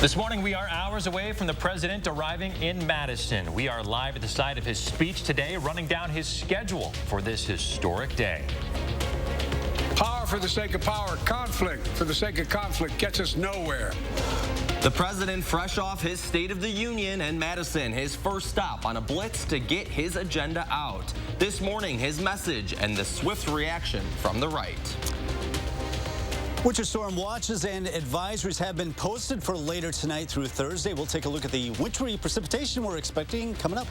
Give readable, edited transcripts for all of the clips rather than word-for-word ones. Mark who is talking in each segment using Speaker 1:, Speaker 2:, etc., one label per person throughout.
Speaker 1: This morning, we are hours away from the president arriving in Madison. We are live at the site of his speech today, running down his schedule for this historic day.
Speaker 2: Power for the sake of power, conflict for the sake of conflict gets us nowhere.
Speaker 3: The president fresh off his State of the Union in Madison, his first stop on a blitz to get his agenda out. This morning, his message and the swift reaction from the right.
Speaker 4: Winter storm watches and advisories have been posted for later tonight through Thursday. We'll take a look at the wintry precipitation we're expecting coming up.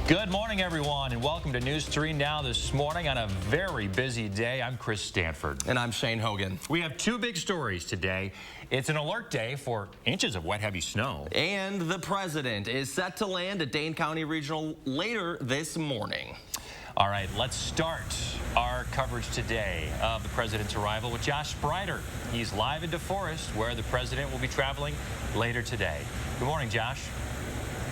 Speaker 1: Good morning, everyone, and welcome to News 3 Now this morning on a very busy day. I'm Chris Stanford.
Speaker 3: And I'm Shane Hogan.
Speaker 1: We have two big stories today. It's an alert day for inches of wet, heavy snow.
Speaker 3: And the president is set to land at Dane County Regional later this morning.
Speaker 1: All right, let's start our coverage today of the president's arrival with Josh Sprider. He's live in DeForest, where the president will be traveling later today. Good morning, Josh.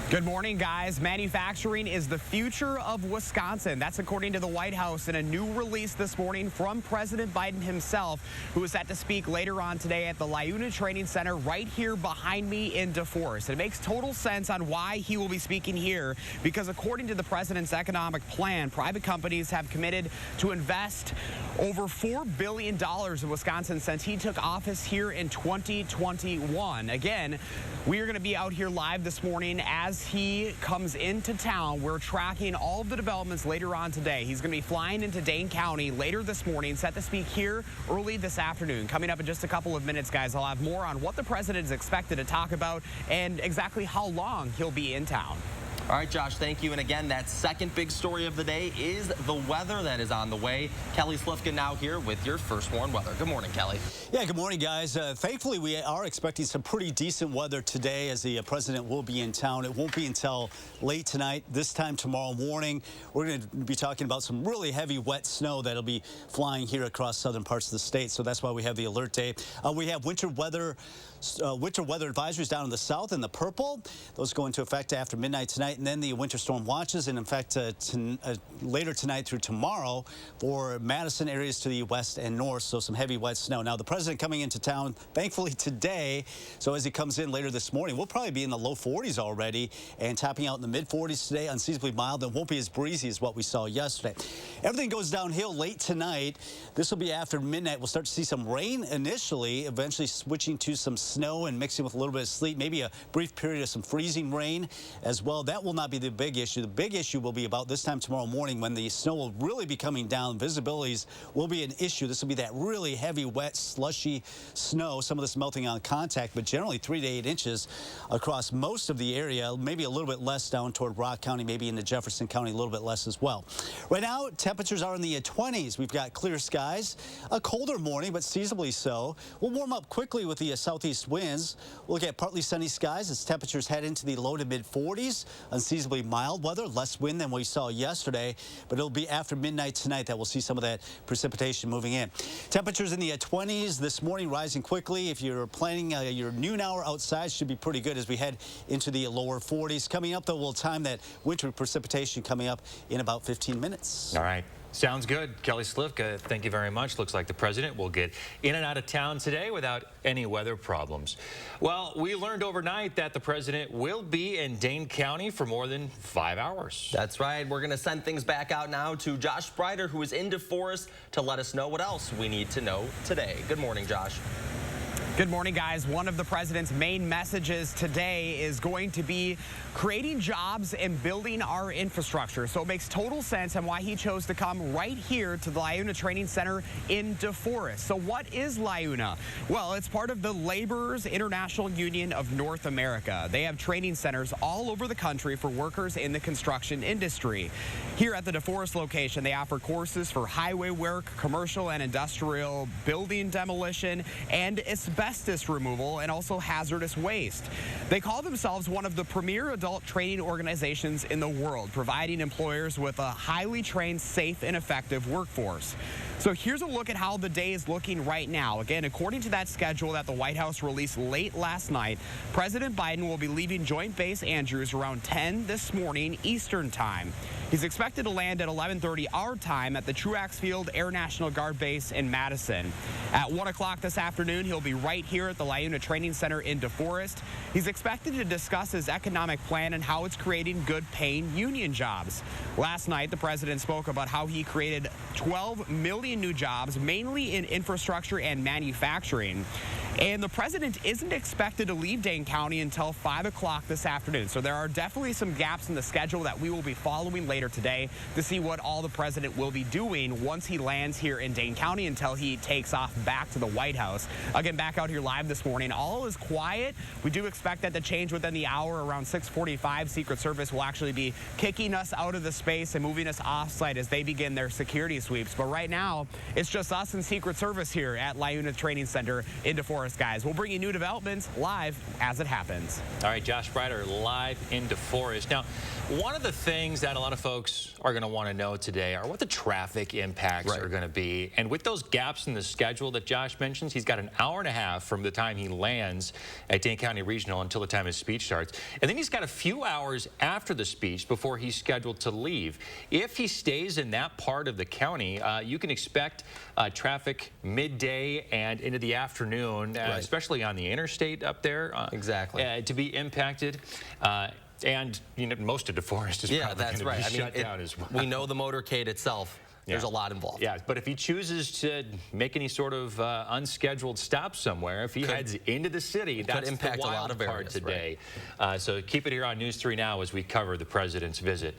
Speaker 5: Good morning, guys. Manufacturing is the future of Wisconsin. That's according to the White House in a new release this morning from President Biden himself, who is set to speak later on today at the LIUNA Training Center right here behind me in DeForest. It makes total sense on why he will be speaking here, because according to the president's economic plan, private companies have committed to invest over $4 billion in Wisconsin since he took office here in 2021. Again, we are going to be out here live this morning as he comes into town. We're tracking all of the developments later on today. He's going to be flying into Dane County later this morning, set to speak here early this afternoon. Coming up in just a couple of minutes, guys, I'll have more on what the president is expected to talk about and exactly how long he'll be in town.
Speaker 3: All right, Josh, thank you. And again, that second big story of the day is the weather that is on the way. Kelly Slifkin now here with your first warn weather. Good morning, Kelly.
Speaker 4: Yeah, good morning, guys. Thankfully, we are expecting some pretty decent weather today as the president will be in town. It won't be until late tonight, this time tomorrow morning. We're going to be talking about some really heavy, wet snow that'll be flying here across southern parts of the state. So that's why we have the alert day. We have winter weather advisories down in the south in the purple. Those go into effect after midnight tonight, and then the winter storm watches, and in fact later tonight through tomorrow for Madison areas to the west and north, so some heavy wet snow. Now the president coming into town thankfully today, so as he comes in later this morning, we'll probably be in the low 40s already and topping out in the mid 40s today, unseasonably mild, and won't be as breezy as what we saw yesterday. Everything goes downhill late tonight. This will be after midnight. We'll start to see some rain initially, eventually switching to some snow and mixing with a little bit of sleet, maybe a brief period of some freezing rain as well. That will not be the big issue. The big issue will be about this time tomorrow morning when the snow will really be coming down. Visibilities will be an issue. This will be that really heavy, wet, slushy snow. Some of this melting on contact, but generally 3 to 8 inches across most of the area, maybe a little bit less down toward Rock County, maybe into Jefferson County, a little bit less as well. Right now, temperatures are in the 20s. We've got clear skies, a colder morning, but seasonably so. We'll warm up quickly with the southeast winds. We'll get partly sunny skies as temperatures head into the low to mid 40s. Unseasonably mild weather, less wind than we saw yesterday, but it'll be after midnight tonight that we'll see some of that precipitation moving in. Temperatures in the 20s this morning, rising quickly. If you're planning your noon hour outside, should be pretty good as we head into the lower 40s. Coming up, though, we'll time that winter precipitation coming up in about 15 minutes.
Speaker 1: All right. Sounds good. Kelly Slifka, thank you very much. Looks like the president will get in and out of town today without any weather problems. Well, we learned overnight that the president will be in Dane County for more than 5 hours.
Speaker 3: That's right. We're going to send things back out now to Josh Sprider, who is in DeForest, to let us know what else we need to know today. Good morning, Josh.
Speaker 5: Good morning, guys. One of the president's main messages today is going to be creating jobs and building our infrastructure. So it makes total sense on why he chose to come right here to the LIUNA Training Center in DeForest. So what is LIUNA? Well, it's part of the Laborers International Union of North America. They have training centers all over the country for workers in the construction industry. Here at the DeForest location, they offer courses for highway work, commercial and industrial building demolition, and asbestos removal, and also hazardous waste. They call themselves one of the premier adult training organizations in the world, providing employers with a highly trained, safe, and effective workforce. So here's a look at how the day is looking right now. Again, according to that schedule that the White House released late last night, President Biden will be leaving Joint Base Andrews around 10 this morning Eastern Time. He's expected to land at 11:30 our time at the Truax Field Air National Guard Base in Madison. At 1 o'clock this afternoon, he'll be right here at the LaUna Training Center in DeForest. He's expected to discuss his economic plan and how it's creating good-paying union jobs. Last night, the president spoke about how he created 12 million new jobs, mainly in infrastructure and manufacturing. And the president isn't expected to leave Dane County until 5 o'clock this afternoon. So there are definitely some gaps in the schedule that we will be following later today to see what all the president will be doing once he lands here in Dane County until he takes off back to the White House. Again, back out here live this morning, all is quiet. We do expect that to change within the hour. Around 6:45, Secret Service will actually be kicking us out of the space and moving us off-site as they begin their security sweeps. But right now, it's just us and Secret Service here at LaUna Training Center in DeForest, guys. We'll bring you new developments live as it happens.
Speaker 1: All right, Josh Breider live in DeForest. Now, one of the things that a lot of folks are going to want to know today are what the traffic impacts are going to be. And with those gaps in the schedule that Josh mentions, he's got an hour and a half from the time he lands at Dane County Regional until the time his speech starts. And then he's got a few hours after the speech before he's scheduled to leave. If he stays in that part of the county, you can expect traffic midday and into the afternoon, especially on the interstate up there. To be impacted. And you know, most of DeForest is probably going to be shut down as well.
Speaker 3: We know the motorcade itself. There's a lot involved.
Speaker 1: Yeah, but if he chooses to make any sort of unscheduled stop somewhere, if he heads into the city, that's
Speaker 3: impact
Speaker 1: the wild
Speaker 3: a lot of
Speaker 1: part
Speaker 3: areas
Speaker 1: today. So keep it here on News 3 Now as we cover the president's visit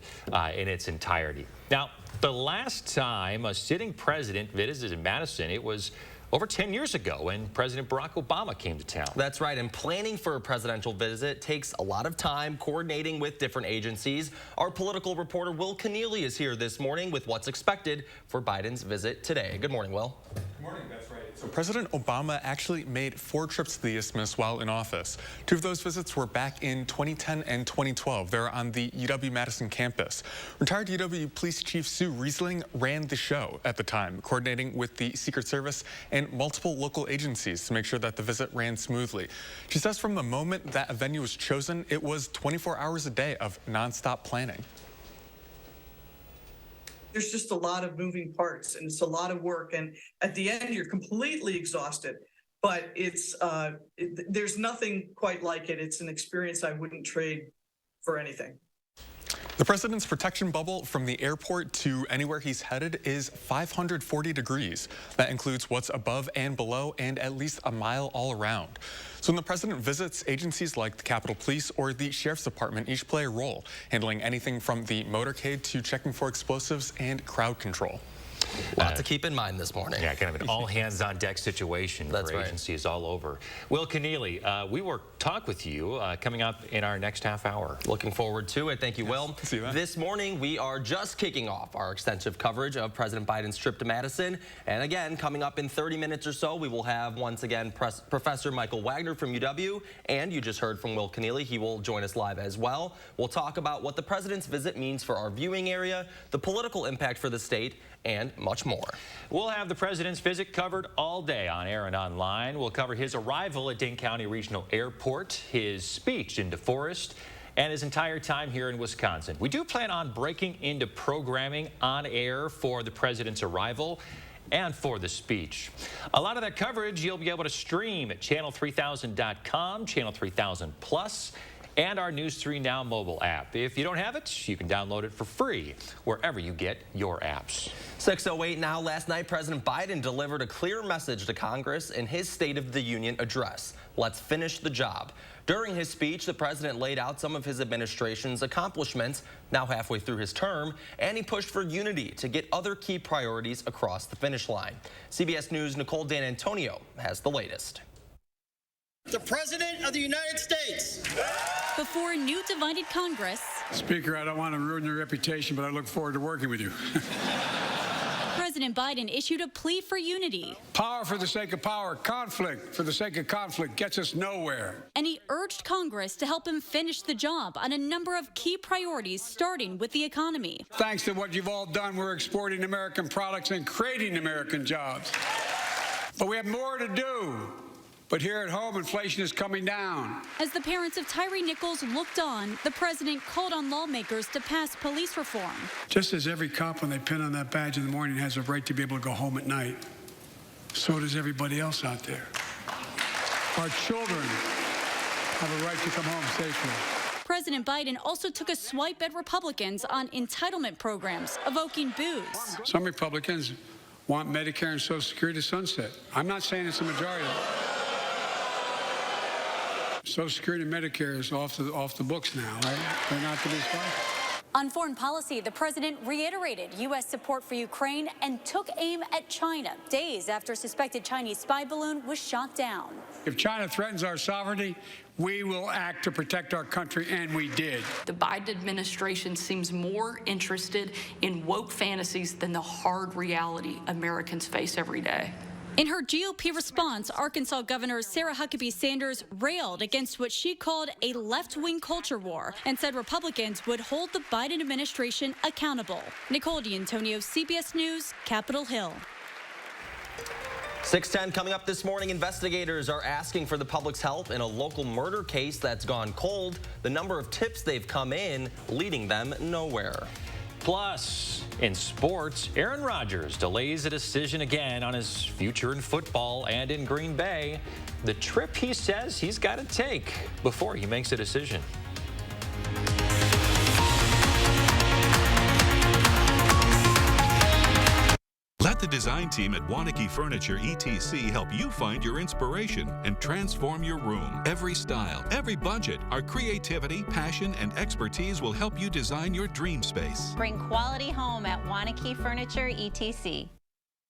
Speaker 1: in its entirety. Now, the last time a sitting president visited Madison, it was over 10 years ago when President Barack Obama came to town.
Speaker 3: That's right, and planning for a presidential visit takes a lot of time, coordinating with different agencies. Our political reporter Will Keneally is here this morning with what's expected for Biden's visit today. Good morning, Will.
Speaker 6: Good morning, that's right. So President Obama actually made 4 trips to the Isthmus while in office. 2 of those visits were back in 2010 and 2012. They're on the UW-Madison campus. Retired UW Police Chief Sue Riesling ran the show at the time, coordinating with the Secret Service and multiple local agencies to make sure that the visit ran smoothly. She says from the moment that a venue was chosen, it was 24 hours a day of nonstop planning.
Speaker 7: There's just a lot of moving parts and it's a lot of work. And at the end, you're completely exhausted, but it's there's nothing quite like it. It's an experience I wouldn't trade for anything.
Speaker 6: The president's protection bubble from the airport to anywhere he's headed is 540 degrees. That includes what's above and below and at least a mile all around. So when the president visits, agencies like the Capitol Police or the Sheriff's Department each play a role, handling anything from the motorcade to checking for explosives and crowd control.
Speaker 3: A lot to keep in mind this morning.
Speaker 1: Yeah, kind of an all-hands-on-deck situation for agencies all over. Will Keneally, we will talk with you coming up in our next half hour.
Speaker 3: Looking forward to it. Thank you, Will.
Speaker 6: See you then.
Speaker 3: This morning, we are just kicking off our extensive coverage of President Biden's trip to Madison. And again, coming up in 30 minutes or so, we will have, once again, Professor Michael Wagner from UW. And you just heard from Will Keneally. He will join us live as well. We'll talk about what the president's visit means for our viewing area, the political impact for the state, and much more.
Speaker 1: We'll have the president's visit covered all day on air and online. We'll cover his arrival at Dane County Regional Airport, his speech in DeForest, and his entire time here in Wisconsin. We do plan on breaking into programming on air for the president's arrival and for the speech. A lot of that coverage you'll be able to stream at channel3000.com, Channel 3000 Plus, and our News 3 Now mobile app. If you don't have it, you can download it for free wherever you get your apps.
Speaker 3: 6:08 now. Last night, President Biden delivered a clear message to Congress in his State of the Union address. Let's finish the job. During his speech, the president laid out some of his administration's accomplishments, now halfway through his term, and he pushed for unity to get other key priorities across the finish line. CBS News' Nicole D'Antonio has the latest.
Speaker 8: The President of the United States.
Speaker 9: Before a new divided Congress.
Speaker 2: Speaker, I don't want to ruin your reputation, but I look forward to working with you.
Speaker 9: President President Biden issued a plea for unity.
Speaker 2: Power for the sake of power, conflict for the sake of conflict gets us nowhere.
Speaker 9: And he urged Congress to help him finish the job on a number of key priorities, starting with the economy.
Speaker 2: Thanks to what you've all done, we're exporting American products and creating American jobs. But we have more to do. But here at home, inflation is coming down.
Speaker 9: As the parents of Tyree Nichols looked on, the president called on lawmakers to pass police reform.
Speaker 2: Just as every cop, when they pin on that badge in the morning, has a right to be able to go home at night, so does everybody else out there. Our children have a right to come home safely.
Speaker 9: President Biden also took a swipe at Republicans on entitlement programs, evoking boos.
Speaker 2: Some Republicans want Medicare and Social Security to sunset. I'm not saying it's a majority. Social Security and Medicare is off the books now, right? They're not to be sponsored.
Speaker 9: On foreign policy, the president reiterated U.S. support for Ukraine and took aim at China days after a suspected Chinese spy balloon was shot down.
Speaker 2: If China threatens our sovereignty, we will act to protect our country, and we did.
Speaker 10: The Biden administration seems more interested in woke fantasies than the hard reality Americans face every day.
Speaker 9: In her GOP response, Arkansas Governor Sarah Huckabee Sanders railed against what she called a left-wing culture war and said Republicans would hold the Biden administration accountable. Nicole D'Antonio, CBS News, Capitol Hill.
Speaker 3: 6:10 coming up this morning. Investigators are asking for the public's help in a local murder case that's gone cold. The number of tips they've come in leading them nowhere.
Speaker 1: Plus, in sports, Aaron Rodgers delays a decision again on his future in football and in Green Bay. The trip he says he's got to take before he makes a decision.
Speaker 11: Let the design team at WISC Furniture ETC help you find your inspiration and transform your room. Every style, every budget, our creativity, passion, and expertise will help you design your dream space.
Speaker 12: Bring quality home at WISC Furniture ETC.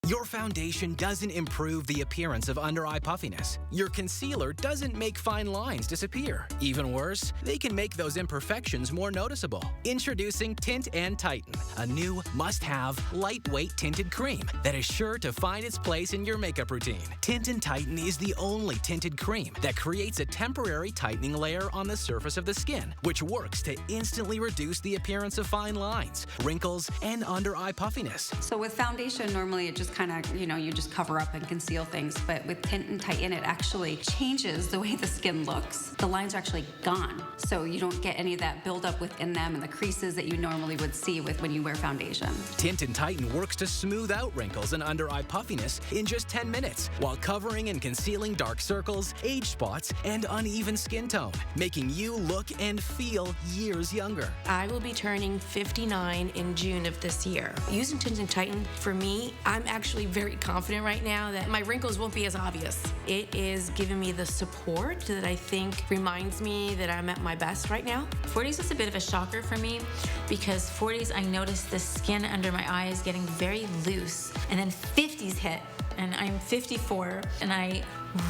Speaker 13: Your foundation doesn't improve the appearance of under-eye puffiness. Your concealer doesn't make fine lines disappear. Even worse, they can make those imperfections more noticeable. Introducing Tint and Tighten, a new must-have, lightweight tinted cream that is sure to find its place in your makeup routine. Tint and Tighten is the only tinted cream that creates a temporary tightening layer on the surface of the skin, which works to instantly reduce the appearance of fine lines, wrinkles, and under-eye puffiness.
Speaker 14: So with foundation, normally it just kind of, you just cover up and conceal things. But with Tint and Tighten, it actually changes the way the skin looks. The lines are actually gone. So you don't get any of that buildup within them and the creases that you normally would see when you wear foundation.
Speaker 13: Tint and Tighten works to smooth out wrinkles and under-eye puffiness in just 10 minutes while covering and concealing dark circles, age spots, and uneven skin tone, making you look and feel years younger.
Speaker 15: I will be turning 59 in June of this year. Using Tint and Tighten, for me, I'm actually very confident right now that my wrinkles won't be as obvious. It is giving me the support that I think reminds me that I'm at my best right now. 40s was a bit of a shocker for me because 40s I noticed the skin under my eyes getting very loose, and then 50s hit and I'm 54 and I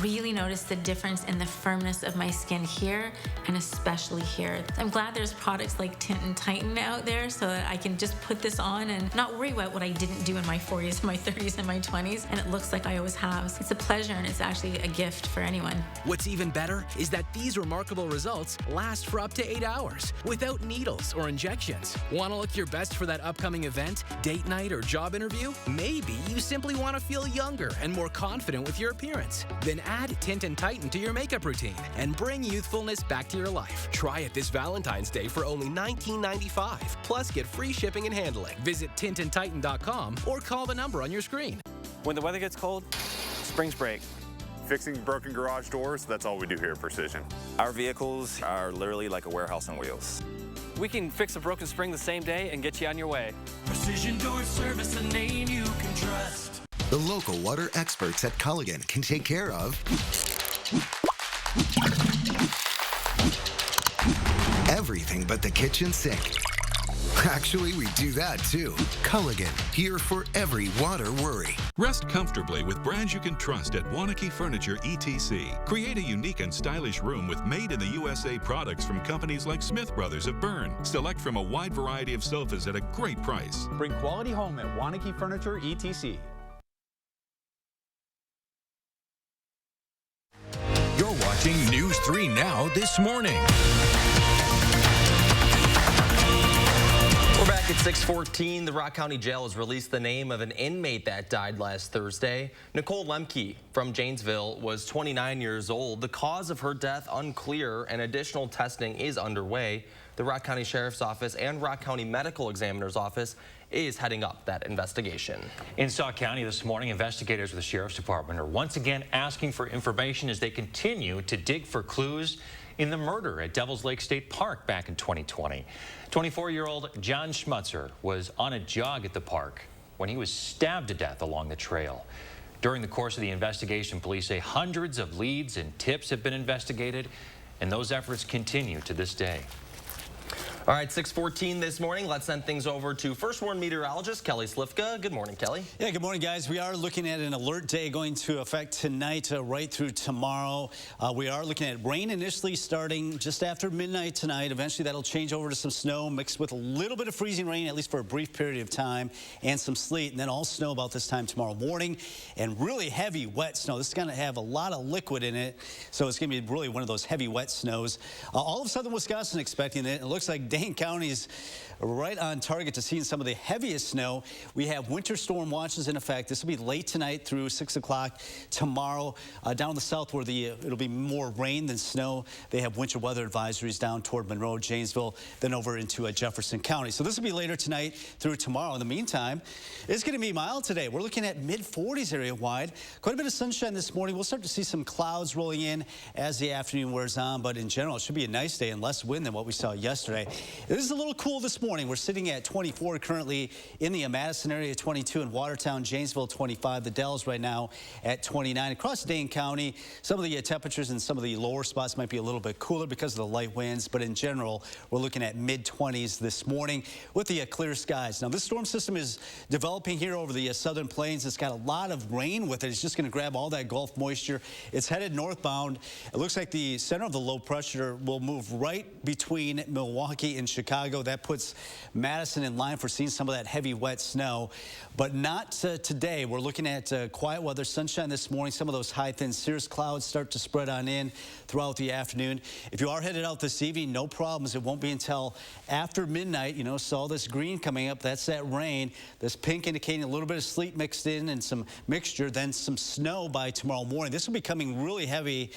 Speaker 15: really noticed the difference in the firmness of my skin here and especially here. I'm glad there's products like Tint and Tighten out there so that I can just put this on and not worry about what I didn't do in my 40s, my 30s, and my 20s, and it looks like I always have. It's a pleasure and it's actually a gift for anyone.
Speaker 13: What's even better is that these remarkable results last for up to 8 hours without needles or injections. Want to look your best for that upcoming event, date night, or job interview? Maybe you simply want to feel younger and more confident with your appearance. Then add Tint and Tighten to your makeup routine and bring youthfulness back to your life. Try it this Valentine's Day for only $19.95. Plus, get free shipping and handling. Visit tintandtighten.com or call the number on your screen.
Speaker 16: When the weather gets cold, springs break.
Speaker 17: Fixing broken garage doors, that's all we do here at Precision.
Speaker 16: Our vehicles are literally like a warehouse on wheels. We can fix a broken spring the same day and get you on your way.
Speaker 18: Precision Door Service, a name you can trust.
Speaker 19: The local water experts at Culligan can take care of everything but the kitchen sink. Actually, we do that too. Culligan, here for every water worry.
Speaker 11: Rest comfortably with brands you can trust at Wanakee Furniture ETC. Create a unique and stylish room with made-in-the-USA products from companies like Smith Brothers of Bern. Select from a wide variety of sofas at a great price.
Speaker 20: Bring quality home at Wanakee Furniture ETC.
Speaker 21: You're watching News 3 Now this morning.
Speaker 3: We're back at 6:14. The Rock County Jail has released the name of an inmate that died last Thursday. Nicole Lemke from Janesville was 29 years old. The cause of her death unclear, and additional testing is underway. The Rock County Sheriff's Office and Rock County Medical Examiner's Office is heading up that investigation.
Speaker 1: In Sauk County this morning, investigators with the Sheriff's Department are once again asking for information as they continue to dig for clues in the murder at Devil's Lake State Park back in 2020. 24-year-old John Schmutzer was on a jog at the park when he was stabbed to death along the trail. During the course of the investigation, police say hundreds of leads and tips have been investigated, and those efforts continue to this day.
Speaker 3: All right, 6:14 this morning. Let's send things over to First Warn meteorologist Kelly Slifka. Good morning, Kelly.
Speaker 4: Yeah, good morning, guys. We are looking at an alert day going to affect tonight right through tomorrow. We are looking at rain initially starting just after midnight tonight. Eventually, that'll change over to some snow mixed with a little bit of freezing rain, at least for a brief period of time, and some sleet, and then all snow about this time tomorrow morning, and really heavy, wet snow. This is going to have a lot of liquid in it, so it's going to be really one of those heavy, wet snows. All of southern Wisconsin expecting it. It looks like Dane County's right on target to seeing some of the heaviest snow. We have winter storm watches in effect. This will be late tonight through 6 o'clock tomorrow. Down the south where it'll be more rain than snow, they have winter weather advisories down toward Monroe, Janesville, then over into Jefferson County. So this will be later tonight through tomorrow. In the meantime, it's going to be mild today. We're looking at mid-40s area-wide. Quite a bit of sunshine this morning. We'll start to see some clouds rolling in as the afternoon wears on, but in general, it should be a nice day and less wind than what we saw yesterday. This is a little cool this morning. We're sitting at 24 currently in the Madison area, 22 in Watertown, Janesville, 25. The Dells right now at 29. Across Dane County, some of the temperatures in some of the lower spots might be a little bit cooler because of the light winds, but in general, we're looking at mid-20s this morning with the clear skies. Now, this storm system is developing here over the southern plains. It's got a lot of rain with it. It's just going to grab all that Gulf moisture. It's headed northbound. It looks like the center of the low pressure will move right between Milwaukee and Chicago. That puts Madison in line for seeing some of that heavy, wet snow, but not today. We're looking at quiet weather, sunshine this morning. Some of those high, thin cirrus clouds start to spread on in throughout the afternoon. If you are headed out this evening, no problems. It won't be until after midnight. You know, saw this green coming up. That's that rain. This pink indicating a little bit of sleet mixed in and some mixture, then some snow by tomorrow morning. This will be coming really heavy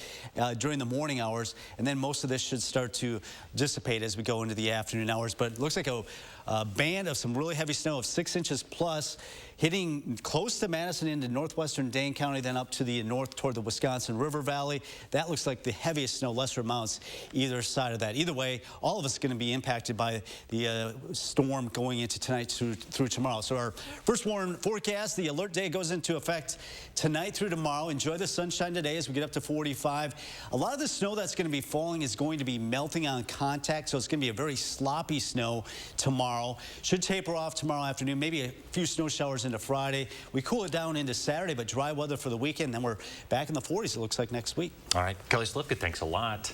Speaker 4: during the morning hours, and then most of this should start to dissipate as we go into the afternoon hours. But it looks like a band of some really heavy snow of 6 inches plus, hitting close to Madison into northwestern Dane County, then up to the north toward the Wisconsin River Valley. That looks like the heaviest snow, lesser amounts either side of that. Either way, all of us are going to be impacted by the storm going into tonight through tomorrow. So our first warn forecast, the alert day goes into effect tonight through tomorrow. Enjoy the sunshine today as we get up to 45. A lot of the snow that's going to be falling is going to be melting on contact, so it's going to be a very sloppy snow tomorrow. Should taper off tomorrow afternoon, maybe a few snow showers into Friday. We cool it down into Saturday, but dry weather for the weekend. Then we're back in the 40s, it looks like, next week.
Speaker 1: All right, Kelly Slifka, thanks a lot.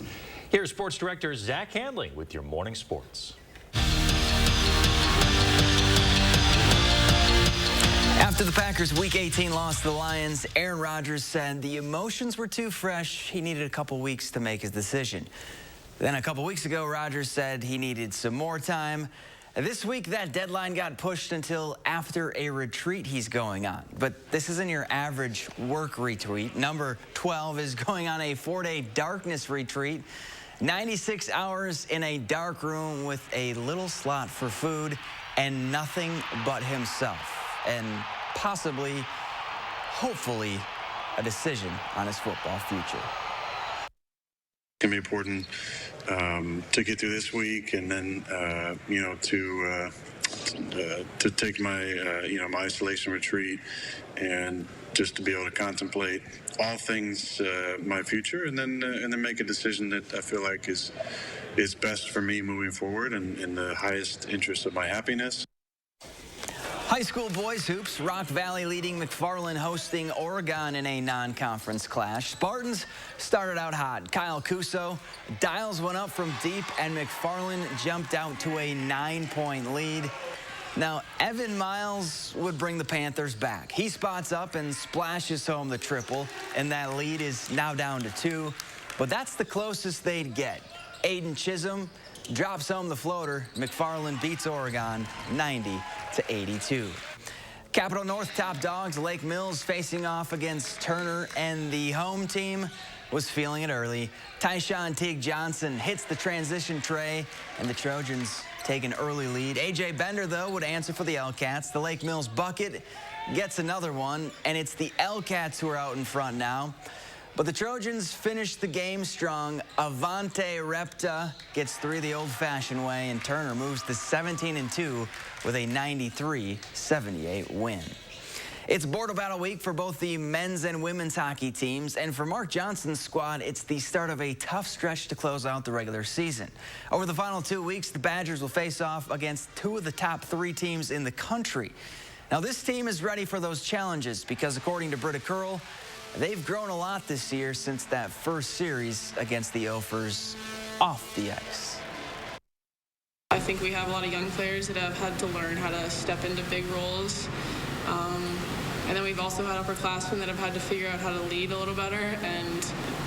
Speaker 1: Here's Sports Director Zach Handley with your morning sports.
Speaker 22: After the Packers' Week 18 loss to the Lions, Aaron Rodgers said the emotions were too fresh. He needed a couple weeks to make his decision. Then a couple weeks ago, Rodgers said he needed some more time. This week, that deadline got pushed until after a retreat he's going on. But this isn't your average work retreat. Number 12 is going on a 4-day darkness retreat. 96 hours in a dark room with a little slot for food and nothing but himself. And possibly, hopefully, a decision on his football future.
Speaker 23: It's going to be important to get through this week, and then to take my my isolation retreat, and just to be able to contemplate all things my future, and then make a decision that I feel like is is best for me moving forward and in the highest interest of my happiness.
Speaker 22: High school boys hoops, Rock Valley leading McFarland hosting Oregon in a non-conference clash. Spartans started out hot. Kyle Cuso dials one up from deep, and McFarland jumped out to a 9-point lead. Now, Evan Miles would bring the Panthers back. He spots up and splashes home the triple, and that lead is now down to 2. But that's the closest they'd get. Aiden Chisholm drops home the floater. McFarland beats Oregon 90-82. Capital North top dogs Lake Mills facing off against Turner, and the home team was feeling it early. Tyshawn Teague Johnson hits the transition tray, and the Trojans take an early lead. A.J. Bender, though, would answer for the L-Cats. The Lake Mills bucket gets another one, and it's the L-Cats who are out in front now. But the Trojans finished the game strong. Avante Repta gets 3 the old-fashioned way, and Turner moves to 17-2 with a 93-78 win. It's Border Battle Week for both the men's and women's hockey teams, and for Mark Johnson's squad, it's the start of a tough stretch to close out the regular season. Over the final 2 weeks, the Badgers will face off against 2 of the top 3 teams in the country. Now, this team is ready for those challenges because, according to Britta Curl, they've grown a lot this year since that first series against the Ophers off the ice.
Speaker 5: I think we have a lot of young players that have had to learn how to step into big roles. And then we've also had upperclassmen that have had to figure out how to lead a little better. And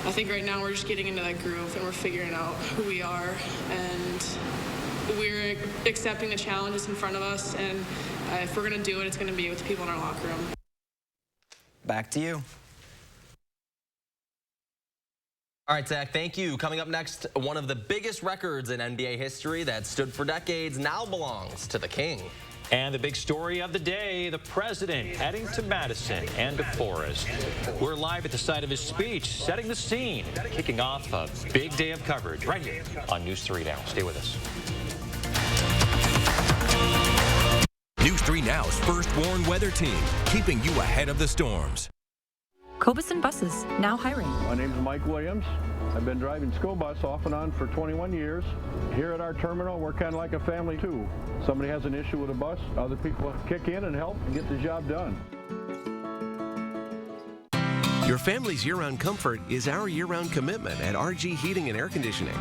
Speaker 5: I think right now we're just getting into that groove and we're figuring out who we are. And we're accepting the challenges in front of us. And if we're going to do it, it's going to be with the people in our locker room.
Speaker 22: Back to you.
Speaker 3: All right, Zach, thank you. Coming up next, one of the biggest records in NBA history that stood for decades now belongs to the King.
Speaker 1: And the big story of the day, the president heading to Madison and DeForest. We're live at the site of his speech, setting the scene, kicking off a big day of coverage right here on News 3 Now. Stay with us.
Speaker 21: News 3 Now's first warned weather team, keeping you ahead of the storms.
Speaker 6: Cobison Buses, now hiring.
Speaker 7: My name is Mike Williams. I've been driving school bus off and on for 21 years. Here at our terminal, we're kind of like a family too. Somebody has an issue with a bus, other people kick in and help and get the job done.
Speaker 24: Your family's year-round comfort is our year-round commitment at RG Heating and Air Conditioning.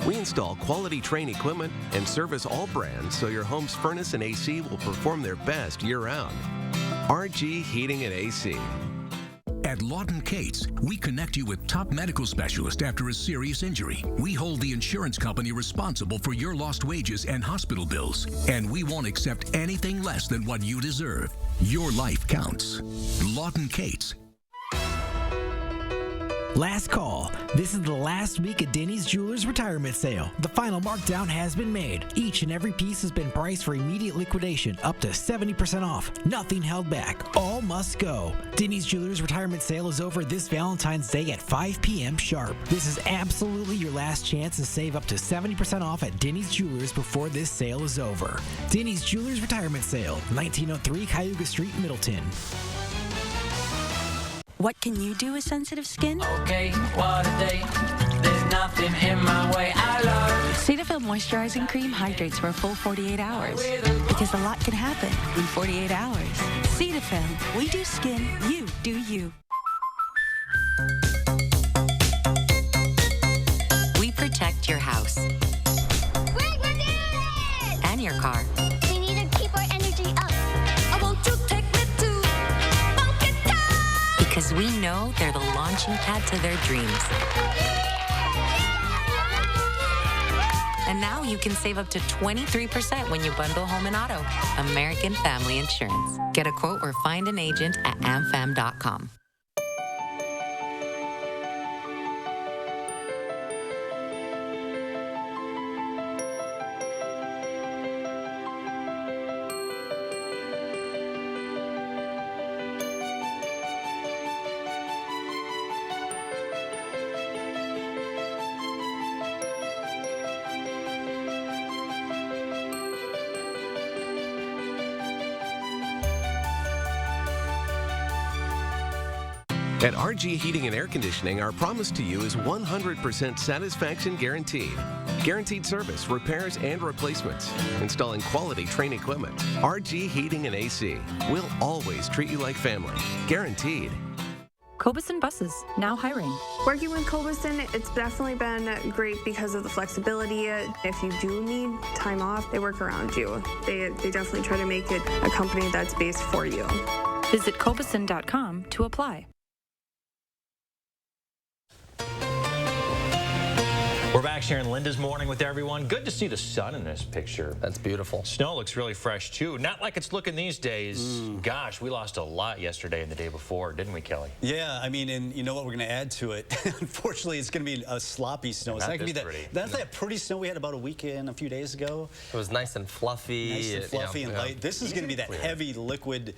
Speaker 24: We install quality Trane equipment and service all brands so your home's furnace and AC will perform their best year-round. RG Heating and AC.
Speaker 25: At Lawton Cates, we connect you with top medical specialists after a serious injury. We hold the insurance company responsible for your lost wages and hospital bills, and we won't accept anything less than what you deserve. Your life counts. Lawton Cates.
Speaker 26: Last call. This is the last week of Denny's Jewelers retirement sale. The final markdown has been made. Each and every piece has been priced for immediate liquidation, up to 70% off. Nothing held back. All must go. Denny's Jewelers retirement sale is over this Valentine's Day at 5 p.m. sharp. This is absolutely your last chance to save up to 70% off at Denny's Jewelers before this sale is over. Denny's Jewelers retirement sale, 1903 Cayuga Street, Middleton.
Speaker 6: What can you do with sensitive skin?
Speaker 18: Okay, what a day. There's nothing in my way. I love
Speaker 6: Cetaphil Moisturizing Cream hydrates for a full 48 hours. Because a lot can happen in 48 hours. Cetaphil, we do skin, you do you.
Speaker 27: We protect your house.
Speaker 28: We're gonna do it!
Speaker 27: And your car.
Speaker 28: We need to keep our energy up. I want you to take me to Funky Town!
Speaker 27: Because we know they're the launching pad to their dreams. And now you can save up to 23% when you bundle home and auto. American Family Insurance. Get a quote or find an agent at amfam.com.
Speaker 24: At RG Heating and Air Conditioning, our promise to you is 100% satisfaction guaranteed. Guaranteed service, repairs, and replacements. Installing quality Trane equipment. RG Heating and AC. We'll always treat you like family. Guaranteed.
Speaker 2: Cobison Buses, now hiring.
Speaker 8: Working with Cobison, it's definitely been great because of the flexibility. If you do need time off, they work around you. They definitely try to make it a company that's based for you.
Speaker 2: Visit Cobison.com to apply.
Speaker 1: We're back sharing Linda's morning with everyone. Good to see the sun in this picture.
Speaker 3: That's beautiful.
Speaker 1: Snow looks really fresh, too. Not like it's looking these days. Gosh, we lost a lot yesterday and the day before, didn't we, Kelly?
Speaker 4: Yeah, I mean, and you know what we're going to add to it? Unfortunately, it's going to be a sloppy snow. It's not going to be that pretty snow we had about a few days ago.
Speaker 3: It was nice and fluffy.
Speaker 4: Nice and fluffy and light. This is going to be that heavy, liquid,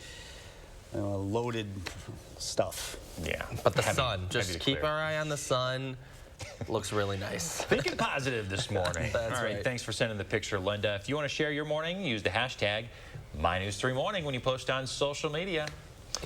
Speaker 4: loaded stuff.
Speaker 1: Yeah.
Speaker 3: But the sun, just keep our eye on the sun. Looks really nice.
Speaker 1: Thinking positive this morning.
Speaker 3: That's
Speaker 1: All right. Thanks for sending the picture, Linda. If you want to share your morning, use the hashtag MyNews3Morning when you post on social media.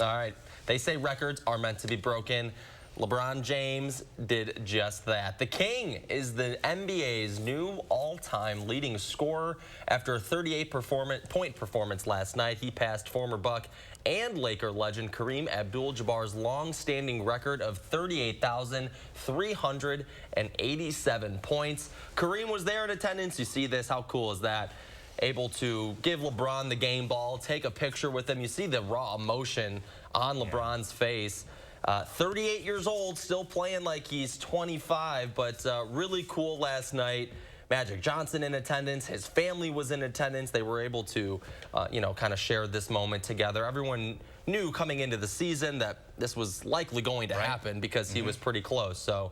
Speaker 3: All right. They say records are meant to be broken. LeBron James did just that. The King is the NBA's new all-time leading scorer. After a 38-point performance last night, he passed former Buck and Laker legend Kareem Abdul-Jabbar's long-standing record of 38,387 points. Kareem was there in attendance. You see this. How cool is that? Able to give LeBron the game ball, take a picture with him. You see the raw emotion on LeBron's face. 38 years old, still playing like he's 25, but really cool last night. Magic Johnson in attendance. His family was in attendance. They were able to, kind of share this moment together. Everyone knew coming into the season that this was likely going to happen because he was pretty close. So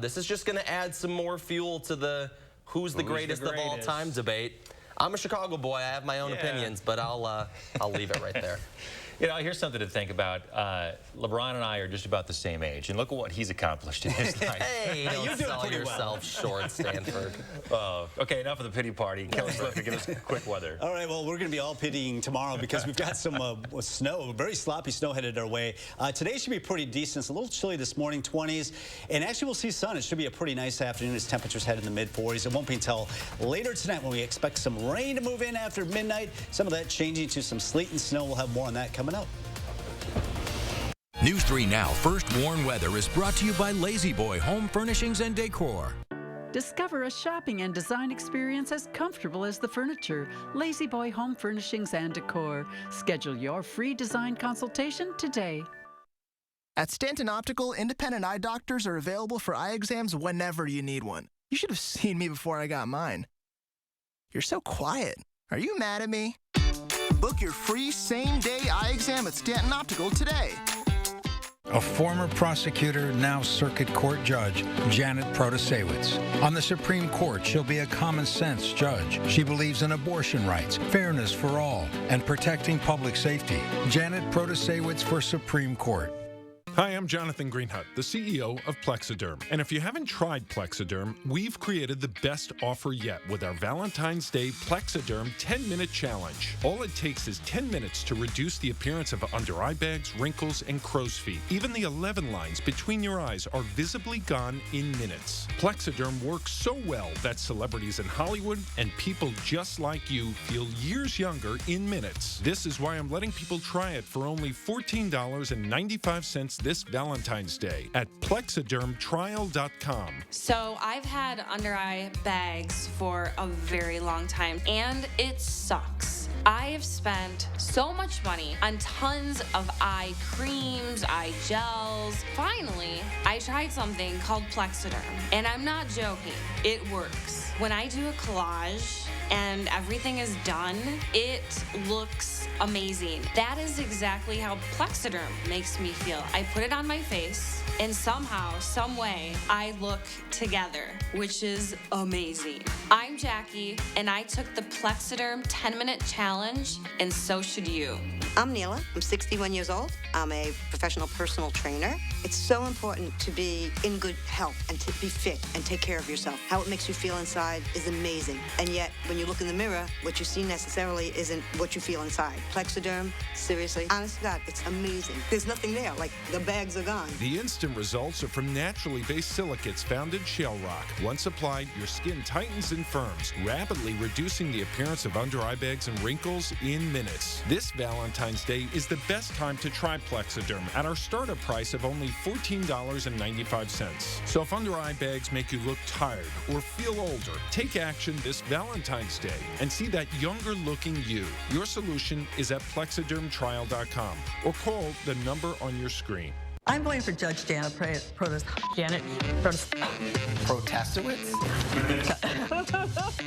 Speaker 3: this is just going to add some more fuel to the who's the greatest of all time debate. I'm a Chicago boy. I have my own opinions, but I'll leave it right there.
Speaker 1: You know, here's something to think about. LeBron and I are just about the same age, and look at what he's accomplished in his life.
Speaker 3: Hey, don't sell yourself short, Stanford.
Speaker 1: Okay, enough of the pity party. Kelly's left to give us quick weather.
Speaker 4: All right, well, we're going to be all pitying tomorrow because we've got some snow, very sloppy snow headed our way. Today should be pretty decent. It's a little chilly this morning, 20s, and actually we'll see sun. It should be a pretty nice afternoon as temperatures head in the mid-40s. It won't be until later tonight when we expect some rain to move in after midnight. Some of that changing to some sleet and snow. We'll have more on that coming up.
Speaker 21: News 3 Now First Warn Weather is brought to you by Lazy Boy Home Furnishings and Decor.
Speaker 9: Discover a shopping and design experience as comfortable as the furniture. Lazy Boy Home Furnishings and Decor. Schedule your free design consultation today.
Speaker 10: At Stanton Optical, independent eye doctors are available for eye exams whenever you need one. You should have seen me before I got mine. You're so quiet. Are you mad at me? Book your free same-day eye exam at Stanton Optical today.
Speaker 12: A former prosecutor, now circuit court judge, Janet Protasewicz. On the Supreme Court, she'll be a common-sense judge. She believes in abortion rights, fairness for all, and protecting public safety. Janet Protasewicz for Supreme Court.
Speaker 13: Hi, I'm Jonathan Greenhut, the CEO of Plexiderm. And if you haven't tried Plexiderm, we've created the best offer yet with our Valentine's Day Plexiderm 10-minute challenge. All it takes is 10 minutes to reduce the appearance of under-eye bags, wrinkles, and crow's feet. Even the 11 lines between your eyes are visibly gone in minutes. Plexiderm works so well that celebrities in Hollywood and people just like you feel years younger in minutes. This is why I'm letting people try it for only $14.95 this Valentine's Day at plexidermtrial.com.
Speaker 14: So I've had under eye bags for a very long time, and it sucks. I have spent so much money on tons of eye creams, eye gels. Finally, I tried something called Plexiderm, and I'm not joking. It works. When I do a collage and everything is done, it looks amazing. That is exactly how Plexiderm makes me feel. I put it on my face and somehow, some way, I look together, which is amazing. I'm Jackie, and I took the Plexiderm 10-minute challenge, and so should you.
Speaker 5: I'm Neela. I'm 61 years old. I'm a professional personal trainer. It's so important to be in good health and to be fit and take care of yourself. How it makes you feel inside is amazing. And yet, when you look in the mirror, what you see necessarily isn't what you feel inside. Plexiderm, seriously, honest to God, it's amazing. There's nothing there, like the bags are gone.
Speaker 13: The instant results are from naturally based silicates found in shale rock. Once applied, your skin tightens and firms, rapidly reducing the appearance of under-eye bags and wrinkles in minutes. This Valentine's Day is the best time to try Plexiderm at our starter price of only $14.95. So if under-eye bags make you look tired or feel older, take action this Valentine's Day and see that younger-looking you. Your solution is at plexidermtrial.com or call the number on your screen.
Speaker 11: I'm going for Judge Janet
Speaker 24: Protestowitz?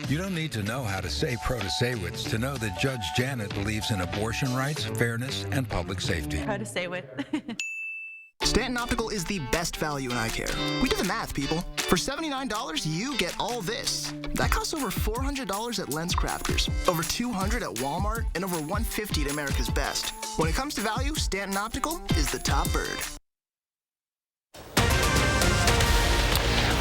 Speaker 12: You don't need to know how to say Protestowitz to know that Judge Janet believes in abortion rights, fairness, and public safety.
Speaker 10: Stanton Optical is the best value in eye care. We did the math, people. For $79, you get all this. That costs over $400 at Lens Crafters, over $200 at Walmart, and over $150 at America's Best. When it comes to value, Stanton Optical is the top bird.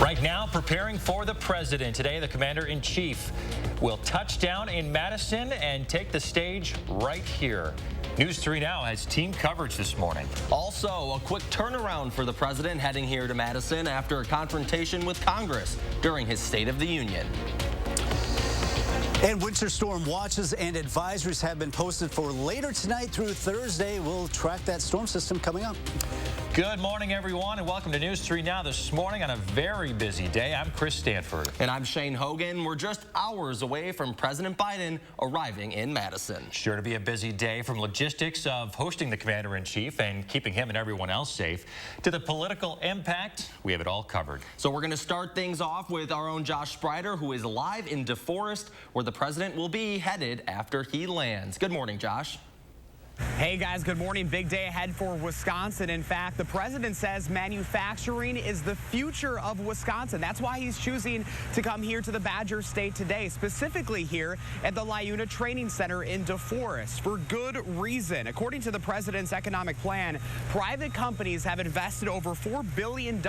Speaker 1: Right now, preparing for the president. Today, the commander-in-chief will touch down in Madison and take the stage right here. News 3 Now has team coverage this morning.
Speaker 3: Also, a quick turnaround for the president heading here to Madison after a confrontation with Congress during his State of the Union.
Speaker 4: And winter storm watches and advisories have been posted for later tonight through Thursday. We'll track that storm system coming up.
Speaker 1: Good morning, everyone, and welcome to News 3 Now this morning on a very busy day. I'm Chris Stanford.
Speaker 3: And I'm Shane Hogan. We're just hours away from President Biden arriving in Madison.
Speaker 1: Sure to be a busy day, from logistics of hosting the commander-in-chief and keeping him and everyone else safe to the political impact. We have it all covered.
Speaker 3: So we're going to start things off with our own Josh Sprider, who is live in DeForest, where the president will be headed after he lands. Good morning, Josh.
Speaker 15: Hey guys, good morning. Big day ahead for Wisconsin. In fact, the president says manufacturing is the future of Wisconsin. That's why he's choosing to come here to the Badger State today, specifically here at the LIUNA Training Center in DeForest, for good reason. According to the president's economic plan, private companies have invested over $4 billion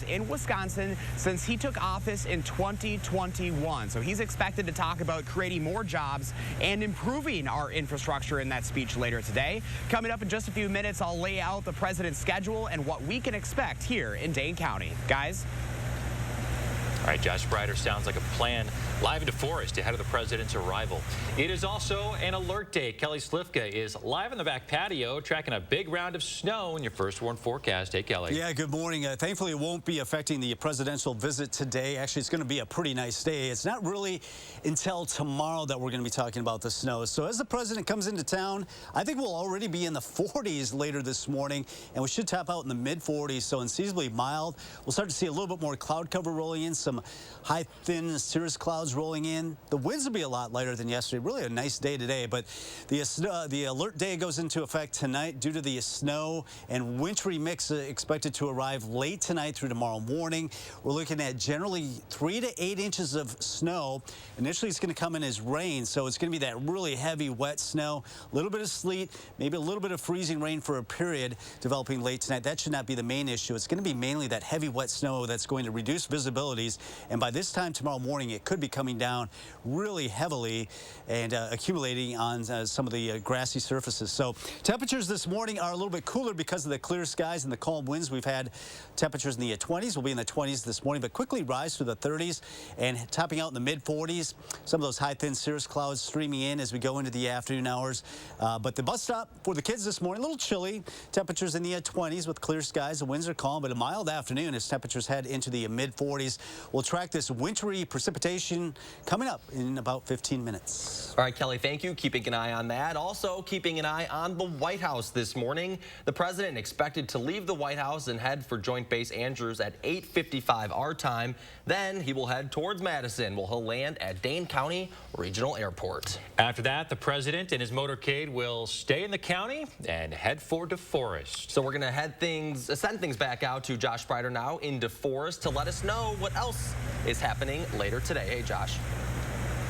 Speaker 15: in Wisconsin since he took office in 2021. So he's expected to talk about creating more jobs and improving our infrastructure in that speech later today. Coming up in just a few minutes, I'll lay out the president's schedule and what we can expect here in Dane County. Guys?
Speaker 1: All right, Josh Sprider, sounds like a plan. Live in DeForest ahead of the president's arrival. It is also an alert day. Kelly Slifka is live on the back patio tracking a big round of snow in your first warn forecast. Hey, Kelly.
Speaker 4: Yeah, good morning. Thankfully, it won't be affecting the presidential visit today. Actually, it's going to be a pretty nice day. It's not really until tomorrow that we're going to be talking about the snow. So as the president comes into town, I think we'll already be in the 40s later this morning, and we should top out in the mid-40s, so unseasonably mild. We'll start to see a little bit more cloud cover rolling in, some high, thin cirrus clouds rolling in. The winds will be a lot lighter than yesterday. Really a nice day today, but the alert day goes into effect tonight due to the snow and wintry mix expected to arrive late tonight through tomorrow morning. We're looking at generally 3 to 8 inches of snow. Initially, it's going to come in as rain, so it's going to be that really heavy, wet snow, a little bit of sleet, maybe a little bit of freezing rain for a period developing late tonight. That should not be the main issue. It's going to be mainly that heavy, wet snow that's going to reduce visibilities. And by this time tomorrow morning, it could be coming down really heavily and accumulating on some of the grassy surfaces. So temperatures this morning are a little bit cooler because of the clear skies and the calm winds. We've had temperatures in the 20s. We'll be in the 20s this morning, but quickly rise to the 30s and topping out in the mid-40s. Some of those high, thin cirrus clouds streaming in as we go into the afternoon hours. But the bus stop for the kids this morning, a little chilly. Temperatures in the 20s with clear skies. The winds are calm, but a mild afternoon as temperatures head into the mid-40s. We'll track this wintry precipitation coming up in about 15 minutes.
Speaker 3: All right, Kelly, thank you. Keeping an eye on that. Also keeping an eye on the White House this morning. The president expected to leave the White House and head for Joint Base Andrews at 8:55 our time. Then he will head towards Madison, where he'll land at Dane County Regional Airport.
Speaker 1: After that, the president and his motorcade will stay in the county and head for DeForest.
Speaker 3: So we're going to send things back out to Josh Sprider now in DeForest to let us know what else is happening later today. Hey, Josh.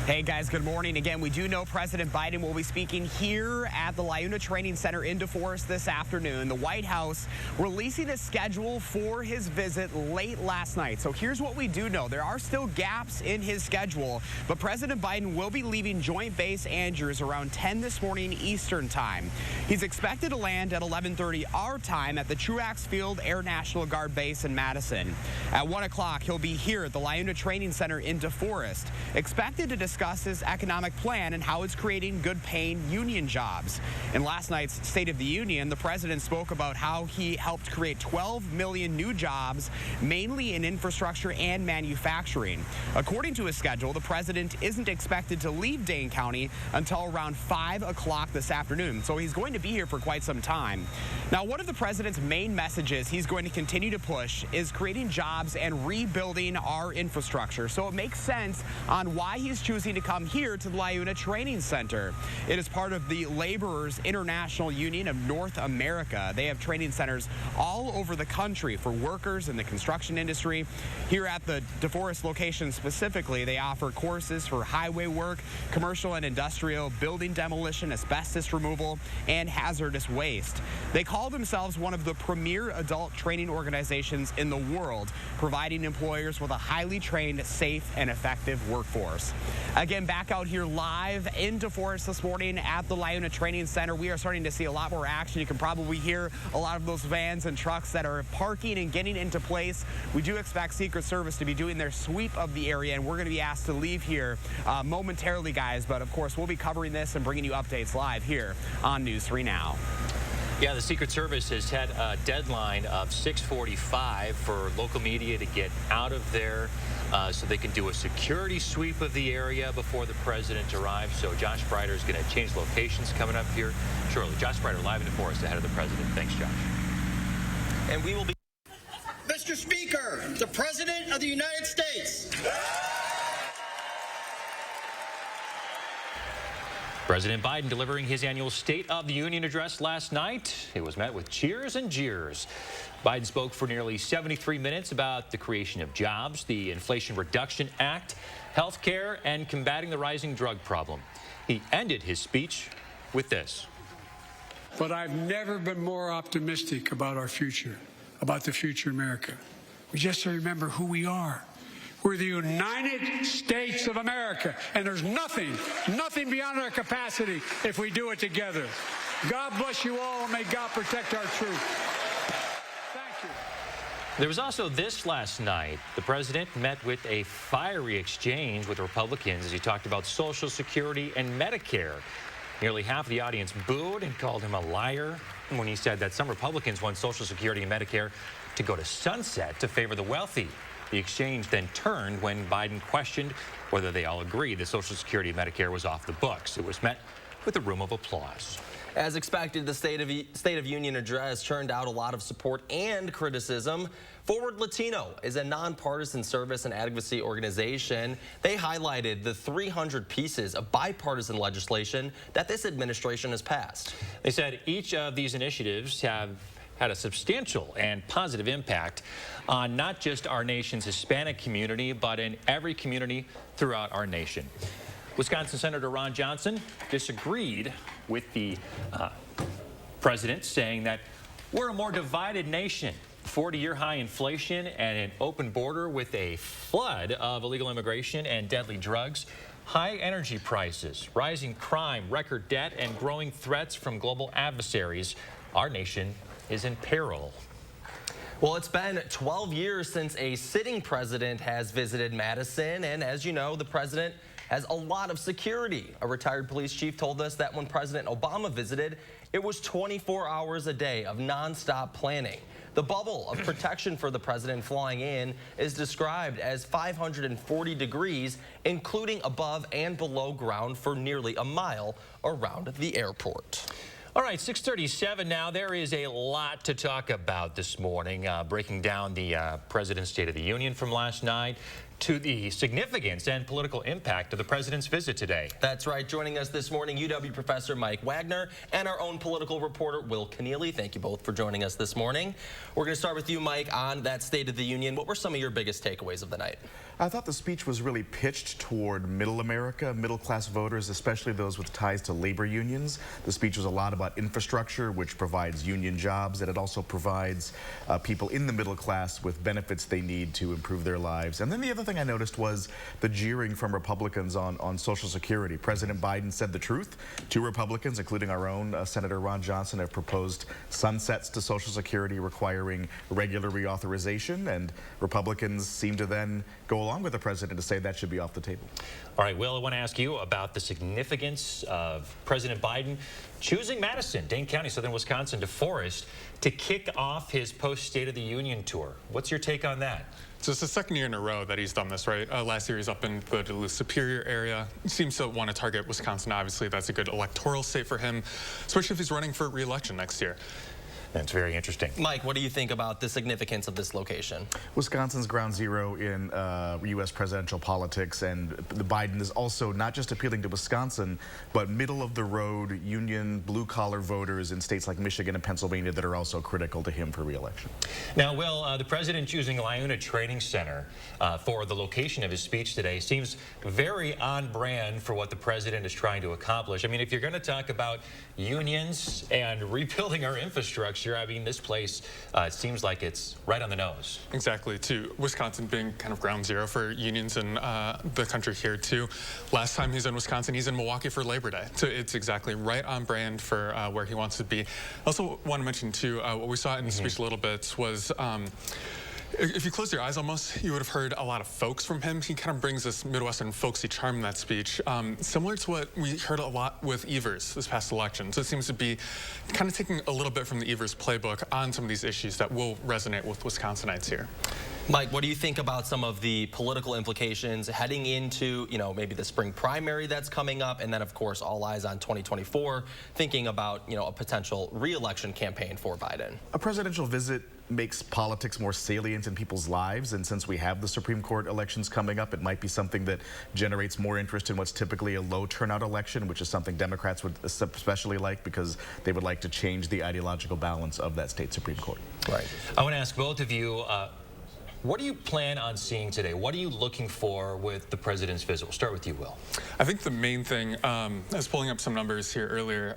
Speaker 15: Hey guys, good morning. Again, we do know President Biden will be speaking here at the LIUNA Training Center in DeForest this afternoon. The White House releasing a schedule for his visit late last night. So here's what we do know. There are still gaps in his schedule, but President Biden will be leaving Joint Base Andrews around 10 this morning Eastern time. He's expected to land at 11:30 our time at the Truax Field Air National Guard Base in Madison. At 1 o'clock, he'll be here at the LIUNA Training Center in DeForest, expected to discuss his economic plan and how it's creating good-paying union jobs. In last night's State of the Union, the president spoke about how he helped create 12 million new jobs, mainly in infrastructure and manufacturing. According to his schedule, the president isn't expected to leave Dane County until around 5 o'clock this afternoon, so he's going to be here for quite some time. Now, one of the president's main messages he's going to continue to push is creating jobs and rebuilding our infrastructure, so it makes sense on why he's choosing to come here to the LIUNA Training Center. It is part of the Laborers International Union of North America. They have training centers all over the country for workers in the construction industry. Here at the DeForest location specifically, they offer courses for highway work, commercial and industrial, building demolition, asbestos removal, and hazardous waste. They call themselves one of the premier adult training organizations in the world, providing employers with a highly trained, safe, and effective workforce. Again, back out here live in DeForest this morning at the LIUNA Training Center. We are starting to see a lot more action. You can probably hear a lot of those vans and trucks that are parking and getting into place. We do expect Secret Service to be doing their sweep of the area, and we're going to be asked to leave here momentarily, guys. But, of course, we'll be covering this and bringing you updates live here on News 3 Now.
Speaker 1: Yeah, the Secret Service has had a deadline of 6:45 for local media to get out of there so they can do a security sweep of the area before the president arrives. So Josh Sprider is going to change locations coming up here shortly. Josh Sprider live in DeForest ahead of the president. Thanks, Josh.
Speaker 3: And we will be...
Speaker 7: Mr. Speaker, the President of the United States.
Speaker 1: President Biden delivering his annual State of the Union address last night. It was met with cheers and jeers. Biden spoke for nearly 73 minutes about the creation of jobs, the Inflation Reduction Act, health care, and combating the rising drug problem. He ended his speech with this.
Speaker 11: But I've never been more optimistic about our future, about the future of America. We just have to remember who we are. We're the United States of America, and there's nothing beyond our capacity if we do it together. God bless you all, and may God protect our troops. Thank you.
Speaker 1: There was also this last night. The president met with a fiery exchange with Republicans as he talked about Social Security and Medicare. Nearly half of the audience booed and called him a liar when he said that some Republicans want Social Security and Medicare to go to sunset to favor the wealthy. The exchange then turned when Biden questioned whether they all agreed that Social Security and Medicare was off the books. It was met with a room of applause.
Speaker 3: As expected, the State of Union address turned out a lot of support and criticism. Forward Latino is a nonpartisan service and advocacy organization. They highlighted the 300 pieces of bipartisan legislation that this administration has passed.
Speaker 1: They said each of these initiatives have had a substantial and positive impact on not just our nation's Hispanic community, but in every community throughout our nation. Wisconsin Senator Ron Johnson disagreed with the president, saying that we're a more divided nation. 40-year high inflation and an open border with a flood of illegal immigration and deadly drugs, high energy prices, rising crime, record debt, and growing threats from global adversaries. Our nation is in peril.
Speaker 3: Well, it's been 12 years since a sitting president has visited Madison, and as you know, the president has a lot of security. A retired police chief told us that when President Obama visited, it was 24 hours a day of nonstop planning. The bubble of protection for the president flying in is described as 540 degrees, including above and below ground for nearly a mile around the airport.
Speaker 1: All right, 6:37 now. There is a lot to talk about this morning, breaking down the President's State of the Union from last night to the significance and political impact of the president's visit today.
Speaker 3: That's right. Joining us this morning, UW professor Mike Wagner and our own political reporter, Will Keneally. Thank you both for joining us this morning. We're going to start with you, Mike, on that State of the Union. What were some of your biggest takeaways of the night?
Speaker 16: I thought the speech was really pitched toward middle America, middle-class voters, especially those with ties to labor unions. The speech was a lot about infrastructure, which provides union jobs, and it also provides people in the middle class with benefits they need to improve their lives. And then the other thing I noticed was the jeering from Republicans on Social Security. President Biden said the truth. Two Republicans, including our own Senator Ron Johnson, have proposed sunsets to Social Security requiring regular reauthorization, and Republicans seem to then go along with the president to say that should be off the table.
Speaker 1: All right, Will, I want to ask you about the significance of President Biden choosing Madison, Dane County, southern Wisconsin, DeForest, to kick off his post-State of the Union tour. What's your take on that?
Speaker 17: So it's the second year in a row that he's done this, right? Last year he's up in the Duluth Superior area. He seems to want to target Wisconsin. Obviously, that's a good electoral state for him, especially if he's running for re-election next year.
Speaker 1: That's very interesting.
Speaker 3: Mike, what do you think about the significance of this location?
Speaker 16: Wisconsin's ground zero in U.S. presidential politics, and Biden is also not just appealing to Wisconsin, but middle-of-the-road union, blue-collar voters in states like Michigan and Pennsylvania that are also critical to him for re-election.
Speaker 1: Now, Will, the president choosing Liuna Training Center for the location of his speech today seems very on brand for what the president is trying to accomplish. I mean, if you're going to talk about unions and rebuilding our infrastructure, I mean, this place, it seems like it's right on the nose.
Speaker 17: Exactly, too. Wisconsin being kind of ground zero for unions in the country here, too. Last time he's in Wisconsin, he's in Milwaukee for Labor Day. So it's exactly right on brand for where he wants to be. I also want to mention, too, what we saw in the speech a little bit was if you close your eyes almost, you would have heard a lot of folks from him. He kind of brings this Midwestern folksy charm in that speech, similar to what we heard a lot with Evers this past election. So it seems to be kind of taking a little bit from the Evers playbook on some of these issues that will resonate with Wisconsinites here.
Speaker 3: Mike, what do you think about some of the political implications heading into, you know, maybe the spring primary that's coming up, and then, of course, all eyes on 2024, thinking about, you know, a potential re-election campaign for Biden?
Speaker 16: A presidential visit makes politics more salient in people's lives, and since we have the Supreme Court elections coming up, it might be something that generates more interest in what's typically a low turnout election, which is something Democrats would especially like because they would like to change the ideological balance of that state Supreme Court.
Speaker 3: Right.
Speaker 1: I want to ask both of you, what do you plan on seeing today? What are you looking for with the president's visit? We'll start with you, Will.
Speaker 17: I think the main thing, I was pulling up some numbers here earlier.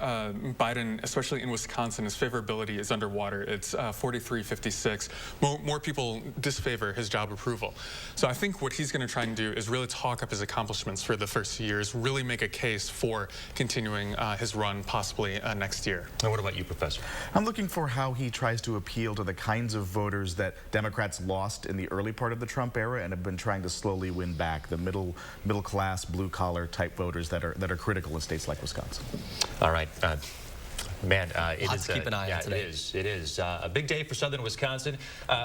Speaker 17: Biden, especially in Wisconsin, his favorability is underwater. It's 43-56. More people disfavor his job approval. So I think what he's going to try and do is really talk up his accomplishments for the first few years, really make a case for continuing his run possibly next year.
Speaker 1: And what about you, Professor?
Speaker 16: I'm looking for how he tries to appeal to the kinds of voters that Democrats lost in the early part of the Trump era and have been trying to slowly win back, the middle class, blue collar type voters that are critical in states like Wisconsin.
Speaker 1: All right. Man, it
Speaker 3: Lots
Speaker 1: is
Speaker 3: to keep an eye on today.
Speaker 1: It is a big day for southern Wisconsin.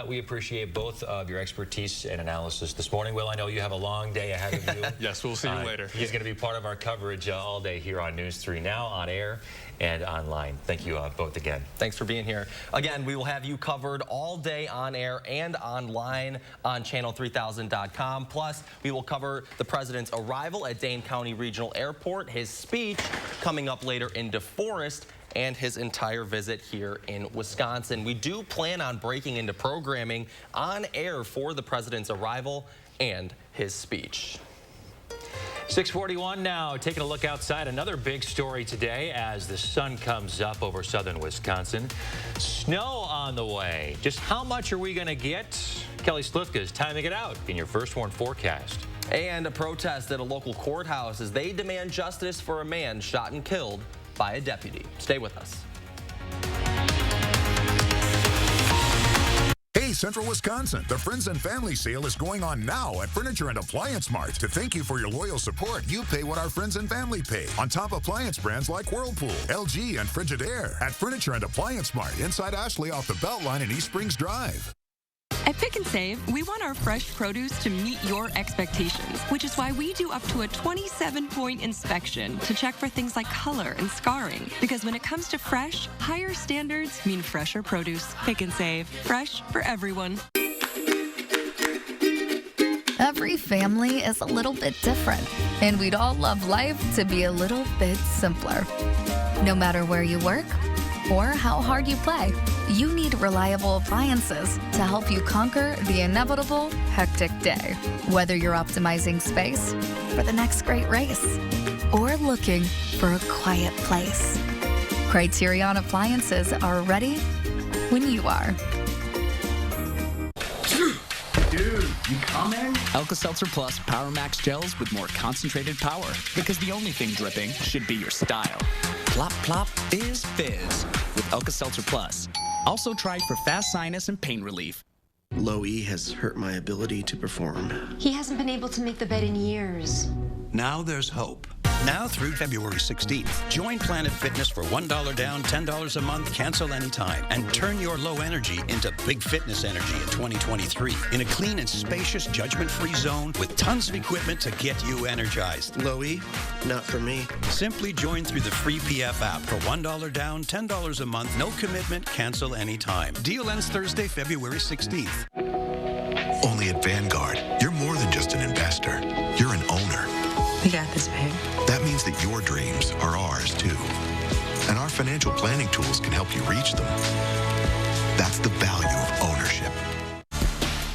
Speaker 1: We appreciate both of your expertise and analysis this morning. Will, I know you have a long day ahead of you.
Speaker 17: Yes, we'll see you later.
Speaker 1: He's going to be part of our coverage all day here on News 3 Now, on air and online. Thank you both again.
Speaker 3: Thanks for being here. Again, we will have you covered all day on air and online on channel3000.com. Plus, we will cover the president's arrival at Dane County Regional Airport, his speech coming up later in DeForest, and his entire visit here in Wisconsin. We do plan on breaking into programming on air for the president's arrival and his speech.
Speaker 1: 6:41 now, taking a look outside. Another big story today as the sun comes up over southern Wisconsin. Snow on the way. Just how much are we going to get? Kelly Slifka is timing it out in your First Warn forecast.
Speaker 3: And a protest at a local courthouse as they demand justice for a man shot and killed by a deputy. Stay with us.
Speaker 19: Hey,
Speaker 6: Hey, Central Wisconsin, the Friends and Family Sale is going on now at Furniture and Appliance Mart. To thank you for your loyal support, you pay what our friends and family pay on top appliance brands like Whirlpool, LG, and Frigidaire at Furniture and Appliance Mart inside Ashley off the Beltline in East Springs Drive.
Speaker 18: At Pick and Save, we want our fresh produce to meet your expectations, which is why we do up to a 27-point inspection to check for things like color and scarring. Because when it comes to fresh, higher standards mean fresher produce. Pick and Save, fresh for everyone.
Speaker 19: Every family is a little bit different, and we'd all love life to be a little bit simpler. No matter where you work or how hard you play, you need reliable appliances to help you conquer the inevitable hectic day. Whether you're optimizing space for the next great race or looking for a quiet place, Criterion appliances are ready when you are.
Speaker 20: Dude, you coming? Alka-Seltzer Plus Power Max gels with more concentrated power. Because the only thing dripping should be your style. Plop, plop, fizz, fizz with Alka-Seltzer Plus. Also tried for fast sinus and pain relief.
Speaker 22: Low E has hurt my ability to perform.
Speaker 23: He hasn't been able to make the bed in years.
Speaker 25: Now there's hope. Now through February 16th, join Planet Fitness for $1 down, $10 a month, cancel anytime, and turn your low energy into big fitness energy in 2023 in a clean and spacious, judgment-free zone with tons of equipment to get you energized.
Speaker 22: Low E, not for me.
Speaker 25: Simply join through the free PF app for $1 down, $10 a month, no commitment, cancel anytime. Deal ends Thursday, February 16th.
Speaker 26: Only at Vanguard, you're more than just an investor. You're an owner.
Speaker 23: We got this, babe.
Speaker 26: That means that your dreams are ours, too. And our financial planning tools can help you reach them. That's the value of ownership.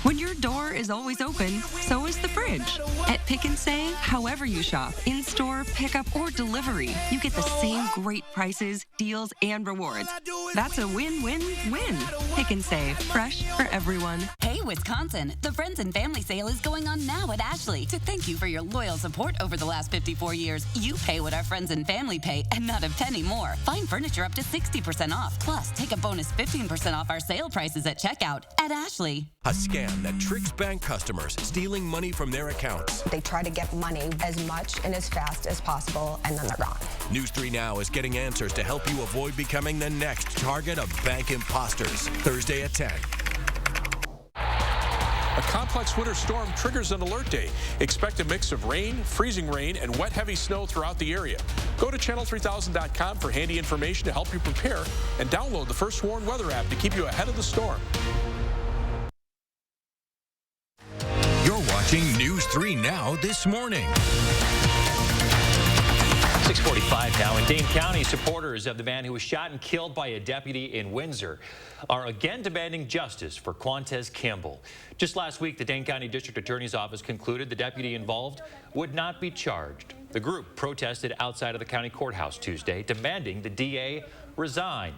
Speaker 18: When your door is always open, so is the fridge. At Pick and Save, however you shop, in-store, pickup, or delivery, you get the same great prices, deals, and rewards. That's a win-win-win. Pick and Save, fresh for everyone.
Speaker 29: Hey, Wisconsin, the Friends and Family Sale is going on now at Ashley. To thank you for your loyal support over the last 54 years, you pay what our friends and family pay and not a penny more. Find furniture up to 60% off. Plus, take a bonus 15% off our sale prices at checkout at Ashley.
Speaker 21: A scam that tricks bank customers, stealing money from their accounts.
Speaker 30: They try to get money as much and as fast as possible, and then they're gone.
Speaker 21: News 3 Now is getting answers to help you avoid becoming the next target of bank imposters. Thursday at 10.
Speaker 13: A complex winter storm triggers an alert day. Expect a mix of rain, freezing rain, and wet, heavy snow throughout the area. Go to channel3000.com for handy information to help you prepare, and download the First Warn Weather app to keep you ahead of the storm.
Speaker 21: You're watching News 3 Now this morning.
Speaker 1: 6:45 now. In Dane County, supporters of the man who was shot and killed by a deputy in Windsor are again demanding justice for Quantez Campbell. Just last week, the Dane County District Attorney's Office concluded the deputy involved would not be charged. The group protested outside of the county courthouse Tuesday, demanding the DA resign.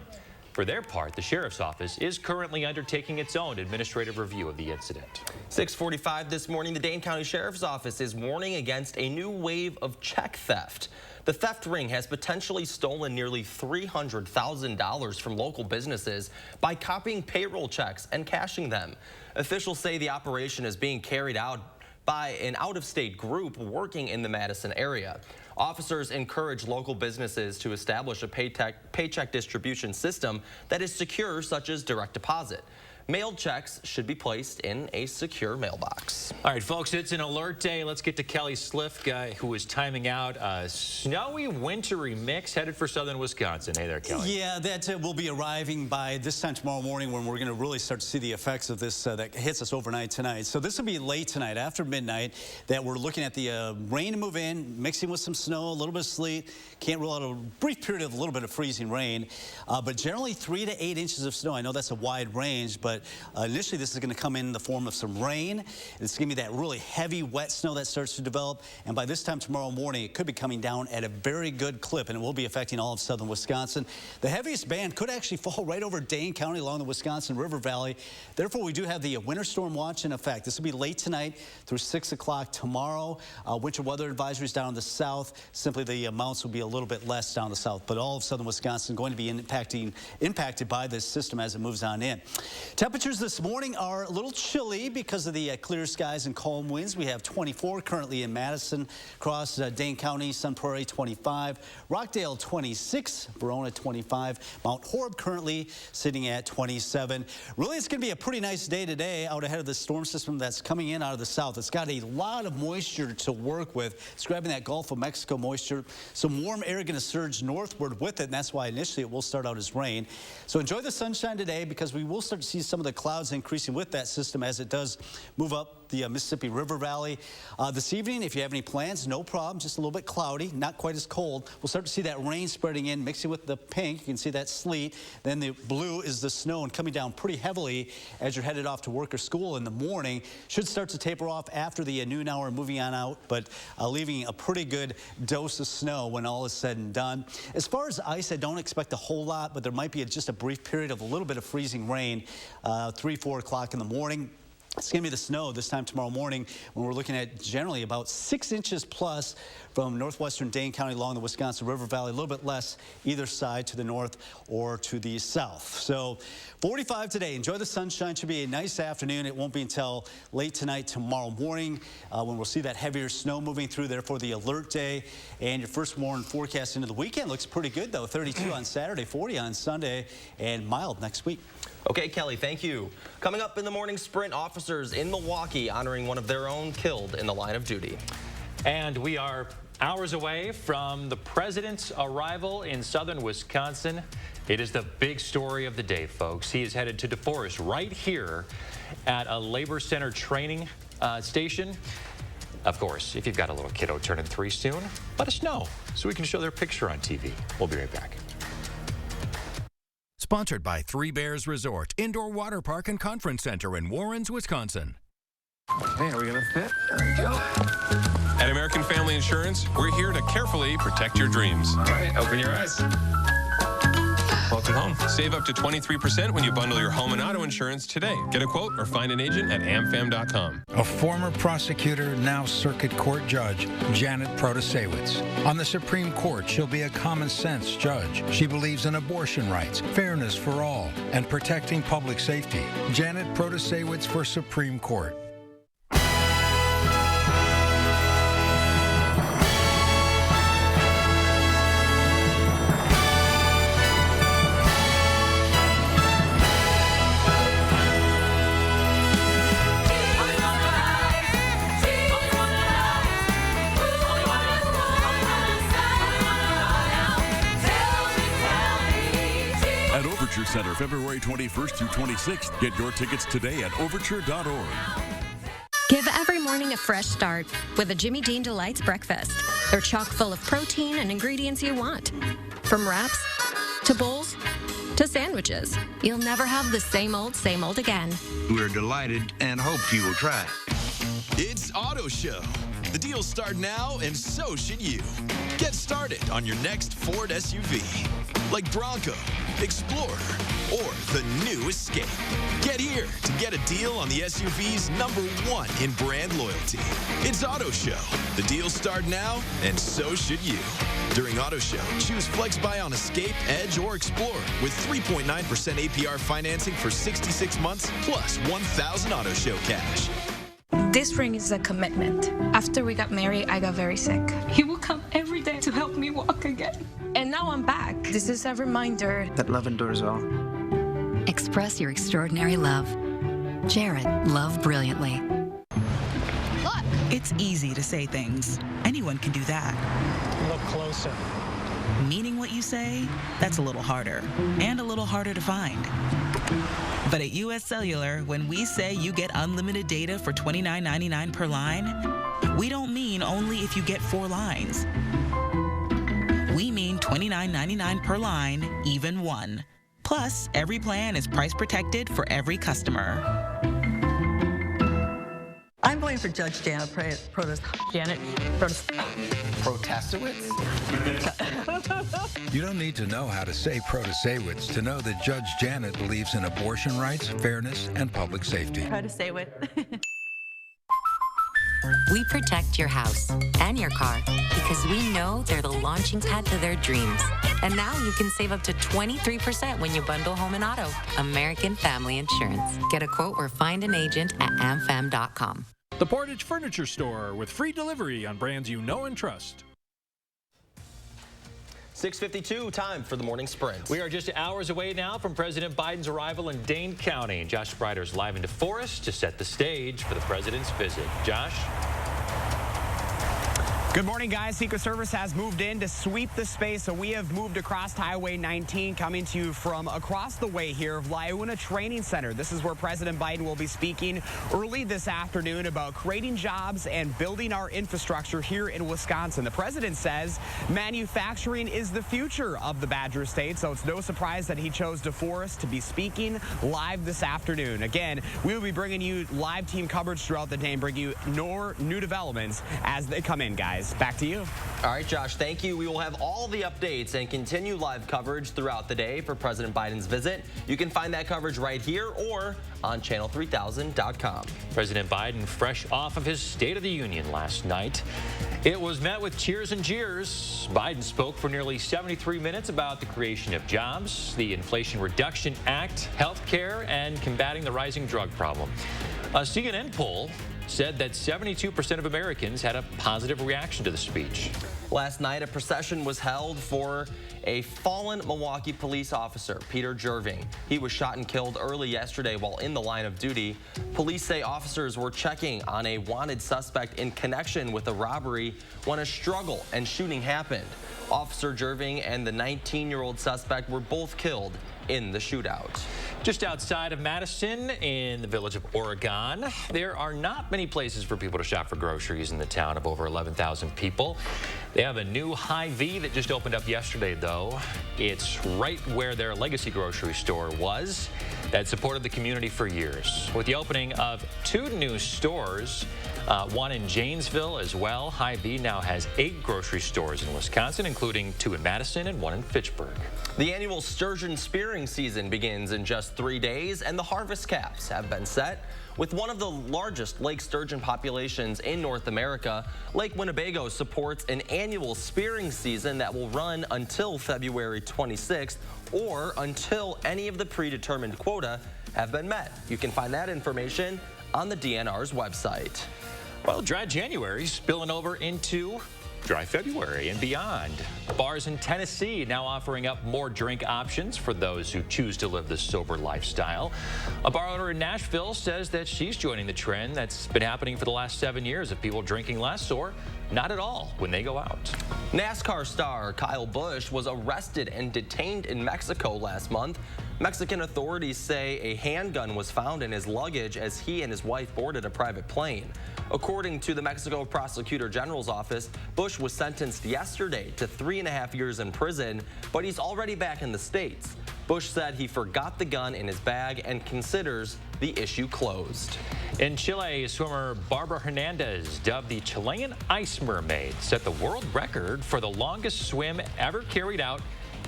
Speaker 1: For their part, the Sheriff's Office is currently undertaking its own administrative review of the incident.
Speaker 3: 6:45 this morning, the Dane County Sheriff's Office is warning against a new wave of check theft. The theft ring has potentially stolen nearly $300,000 from local businesses by copying payroll checks and cashing them. Officials say the operation is being carried out by an out-of-state group working in the Madison area. Officers encourage local businesses to establish a paycheck distribution system that is secure, such as direct deposit. Mailed checks should be placed in a secure mailbox.
Speaker 1: All right, folks, it's an alert day. Let's get to Kelly Slifka, who is timing out a snowy, wintry mix headed for southern Wisconsin. Hey there, Kelly.
Speaker 4: Yeah, that will be arriving by this time tomorrow morning when we're going to really start to see the effects of this that hits us overnight tonight. So this will be late tonight, after midnight, that we're looking at the rain to move in, mixing with some snow, a little bit of sleet. Can't rule out a brief period of a little bit of freezing rain, but generally 3 to 8 inches of snow. I know that's a wide range, but initially this is going to come in the form of some rain. It's going to be that really heavy, wet snow that starts to develop, and by this time tomorrow morning, it could be coming down at a very good clip, and it will be affecting all of southern Wisconsin. The heaviest band could actually fall right over Dane County along the Wisconsin River Valley. Therefore, we do have the winter storm watch in effect. This will be late tonight through 6 o'clock tomorrow. Winter weather advisories down in the south. Simply the amounts will be a little bit less down the south, but all of southern Wisconsin going to be impacted by this system as it moves on in. Temperatures this morning are a little chilly because of the clear skies and calm winds. We have 24 currently in Madison, across Dane County, Sun Prairie 25, Rockdale 26, Verona 25, Mount Horeb currently sitting at 27. Really, it's going to be a pretty nice day today out ahead of the storm system that's coming in out of the south. It's got a lot of moisture to work with. It's grabbing that Gulf of Mexico moisture. Some warm air going to surge northward with it, and that's why initially it will start out as rain. So enjoy the sunshine today, because we will start to see some of the clouds increasing with that system as it does move up the Mississippi River Valley. This evening, if you have any plans, no problem, just a little bit cloudy, not quite as cold. We'll start to see that rain spreading in, mixing with the pink. You can see that sleet. Then the blue is the snow, and coming down pretty heavily as you're headed off to work or school in the morning. Should start to taper off after the noon hour, moving on out, but leaving a pretty good dose of snow when all is said and done. As far as ice, I don't expect a whole lot, but there might be just a brief period of a little bit of freezing rain, 3, 4 o'clock in the morning. It's going to be the snow this time tomorrow morning, when we're looking at generally about 6 inches plus from northwestern Dane County along the Wisconsin River Valley, a little bit less either side to the north or to the south. So 45 today. Enjoy the sunshine. Should be a nice afternoon. It won't be until late tonight, tomorrow morning, when we'll see that heavier snow moving through, therefore the alert day. And your first morning forecast into the weekend looks pretty good, though. 32 on Saturday, 40 on Sunday, and mild next week.
Speaker 3: Okay, Kelly, thank you. Coming up in the morning sprint, officers in Milwaukee honoring one of their own killed in the line of duty.
Speaker 1: And we are hours away from the president's arrival in southern Wisconsin. It is the big story of the day, folks. He is headed to DeForest right here at a labor center training station. Of course, if you've got a little kiddo turning 3 soon, let us know so we can show their picture on TV. We'll be right back.
Speaker 21: Sponsored by Three Bears Resort, Indoor Water Park and Conference Center in Warrens, Wisconsin.
Speaker 2: Hey, are we gonna fit? There we go. At American Family Insurance, we're here to carefully protect your dreams. All right, open your eyes. Welcome home. Save up to 23% when you bundle your home and auto insurance today. Get a quote or find an agent at amfam.com.
Speaker 5: A former prosecutor, now circuit court judge, Janet Protasewicz. On the Supreme Court, she'll be a common sense judge. She believes in abortion rights, fairness for all, and protecting public safety. Janet Protasewicz for Supreme Court.
Speaker 8: Center, February 21st through 26th. Get your tickets today at overture.org.
Speaker 9: Give every morning a fresh start with a Jimmy Dean Delights breakfast. They're chock full of protein and ingredients you want. From wraps to bowls to sandwiches. You'll never have the same old again.
Speaker 10: We're delighted and hope you will try.
Speaker 12: It's Auto Show. The deals start now, and so should you. Get started on your next Ford SUV, like Bronco, Explorer, or the new Escape. Get here to get a deal on the SUV's #1 in brand loyalty. It's Auto Show. The deals start now, and so should you. During Auto Show, choose Flex Buy on Escape, Edge, or Explorer with 3.9% APR financing for 66 months plus 1,000 Auto Show cash.
Speaker 14: This ring is a commitment. After we got married, I got very sick. He will come every day to help me walk again. And now I'm back. This is a reminder
Speaker 22: that love endures all.
Speaker 24: Express your extraordinary love. Jared, love brilliantly.
Speaker 27: Look! It's easy to say things. Anyone can do that.
Speaker 28: Look closer.
Speaker 27: Meaning what you say, that's a little harder. And a little harder to find. But at US Cellular, when we say you get unlimited data for $29.99 per line, we don't mean only if you get 4 lines. We mean $29.99 per line, even 1. Plus, every plan is price protected for every customer.
Speaker 31: I'm going for Judge Janet
Speaker 22: Protasewicz?
Speaker 25: You don't need to know how to say Protasewicz to know that Judge Janet believes in abortion rights, fairness, and public safety.
Speaker 31: Protasewicz.
Speaker 6: we protect your house and your car because we know they're the launching pad to their dreams. And now you can save up to 23% when you bundle home and auto. American Family Insurance. Get a quote or find an agent at amfam.com.
Speaker 7: The Portage Furniture Store with free delivery on brands you know and trust.
Speaker 3: 6:52, time for the morning sprint.
Speaker 1: We are just hours away now from President Biden's arrival in Dane County. Josh Sprider's live into Forest to set the stage for the president's visit. Josh?
Speaker 11: Good morning, guys. Secret Service has moved in to sweep the space, so we have moved across Highway 19, coming to you from across the way here of Laiuna Training Center. This is where President Biden will be speaking early this afternoon about creating jobs and building our infrastructure here in Wisconsin. The president says manufacturing is the future of the Badger State, so it's no surprise that he chose DeForest to be speaking live this afternoon. Again, we will be bringing you live team coverage throughout the day and bring you more new developments as they come in, guys. Back to you.
Speaker 3: All right, Josh, thank you. We will have all the updates and continue live coverage throughout the day for President Biden's visit. You can find that coverage right here or on channel3000.com.
Speaker 1: President Biden fresh off of his State of the Union last night. It was met with cheers and jeers. Biden spoke for nearly 73 minutes about the creation of jobs, the Inflation Reduction Act, health care, and combating the rising drug problem. A CNN poll said that 72% of Americans had a positive reaction to the speech.
Speaker 3: Last night, a procession was held for a fallen Milwaukee police officer, Peter Jerving. He was shot and killed early yesterday while in the line of duty. Police say officers were checking on a wanted suspect in connection with a robbery when a struggle and shooting happened. Officer Jerving and the 19-year-old suspect were both killed in the shootout.
Speaker 1: Just outside of Madison in the village of Oregon, there are not many places for people to shop for groceries in the town of over 11,000 people. They have a new Hy-Vee that just opened up yesterday, though. It's right where their legacy grocery store was that supported the community for years. With the opening of 2 new stores, one in Janesville as well, Hy-Vee now has 8 grocery stores in Wisconsin, including 2 in Madison and 1 in Fitchburg.
Speaker 3: The annual sturgeon spearing season begins in just 3 days, and the harvest caps have been set. With one of the largest lake sturgeon populations in North America, Lake Winnebago supports an annual spearing season that will run until February 26th or until any of the predetermined quota have been met. You can find that information on the DNR's website.
Speaker 1: Well, dry January spilling over into dry February and beyond. Bars in Tennessee now offering up more drink options for those who choose to live the sober lifestyle. A bar owner in Nashville says that she's joining the trend that's been happening for the last 7 years of people drinking less or not at all when they go out.
Speaker 3: NASCAR star Kyle Busch was arrested and detained in Mexico last month. Mexican authorities say a handgun was found in his luggage as he and his wife boarded a private plane. According to the Mexico Prosecutor General's office, Busch was sentenced yesterday to 3.5 years in prison, but he's already back in the States. Busch said he forgot the gun in his bag and considers the issue closed.
Speaker 1: In Chile, swimmer Barbara Hernandez, dubbed the Chilean Ice Mermaid, set the world record for the longest swim ever carried out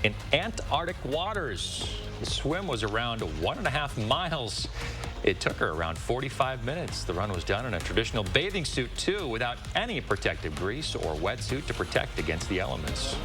Speaker 1: in Antarctic waters. The swim was around 1.5 miles. It took her around 45 minutes. The run was done in a traditional bathing suit, too, without any protective grease or wetsuit to protect against the elements.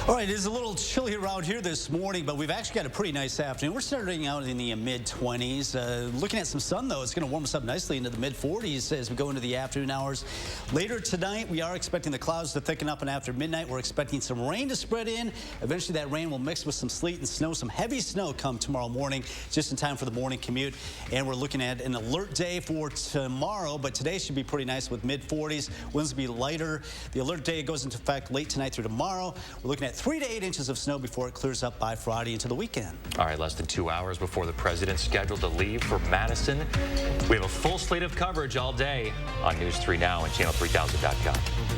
Speaker 4: All right, it is a little chilly around here this morning, but we've actually got a pretty nice afternoon. We're starting out in the mid-20s. Looking at some sun, though, it's going to warm us up nicely into the mid-40s as we go into the afternoon hours. Later tonight, we are expecting the clouds to thicken up, and after midnight, we're expecting some rain to spread in. Eventually, that rain will mix with some sleet and snow, some heavy snow come tomorrow morning, just in time for the morning commute. And we're looking at an alert day for tomorrow, but today should be pretty nice with mid-40s. Winds will be lighter. The alert day goes into effect late tonight through tomorrow. We're looking at 3 to 8 inches of snow before it clears up by Friday into the weekend.
Speaker 1: All right, less than 2 hours before the president's scheduled to leave for Madison. We have a full slate of coverage all day on News 3 Now and channel3000.com.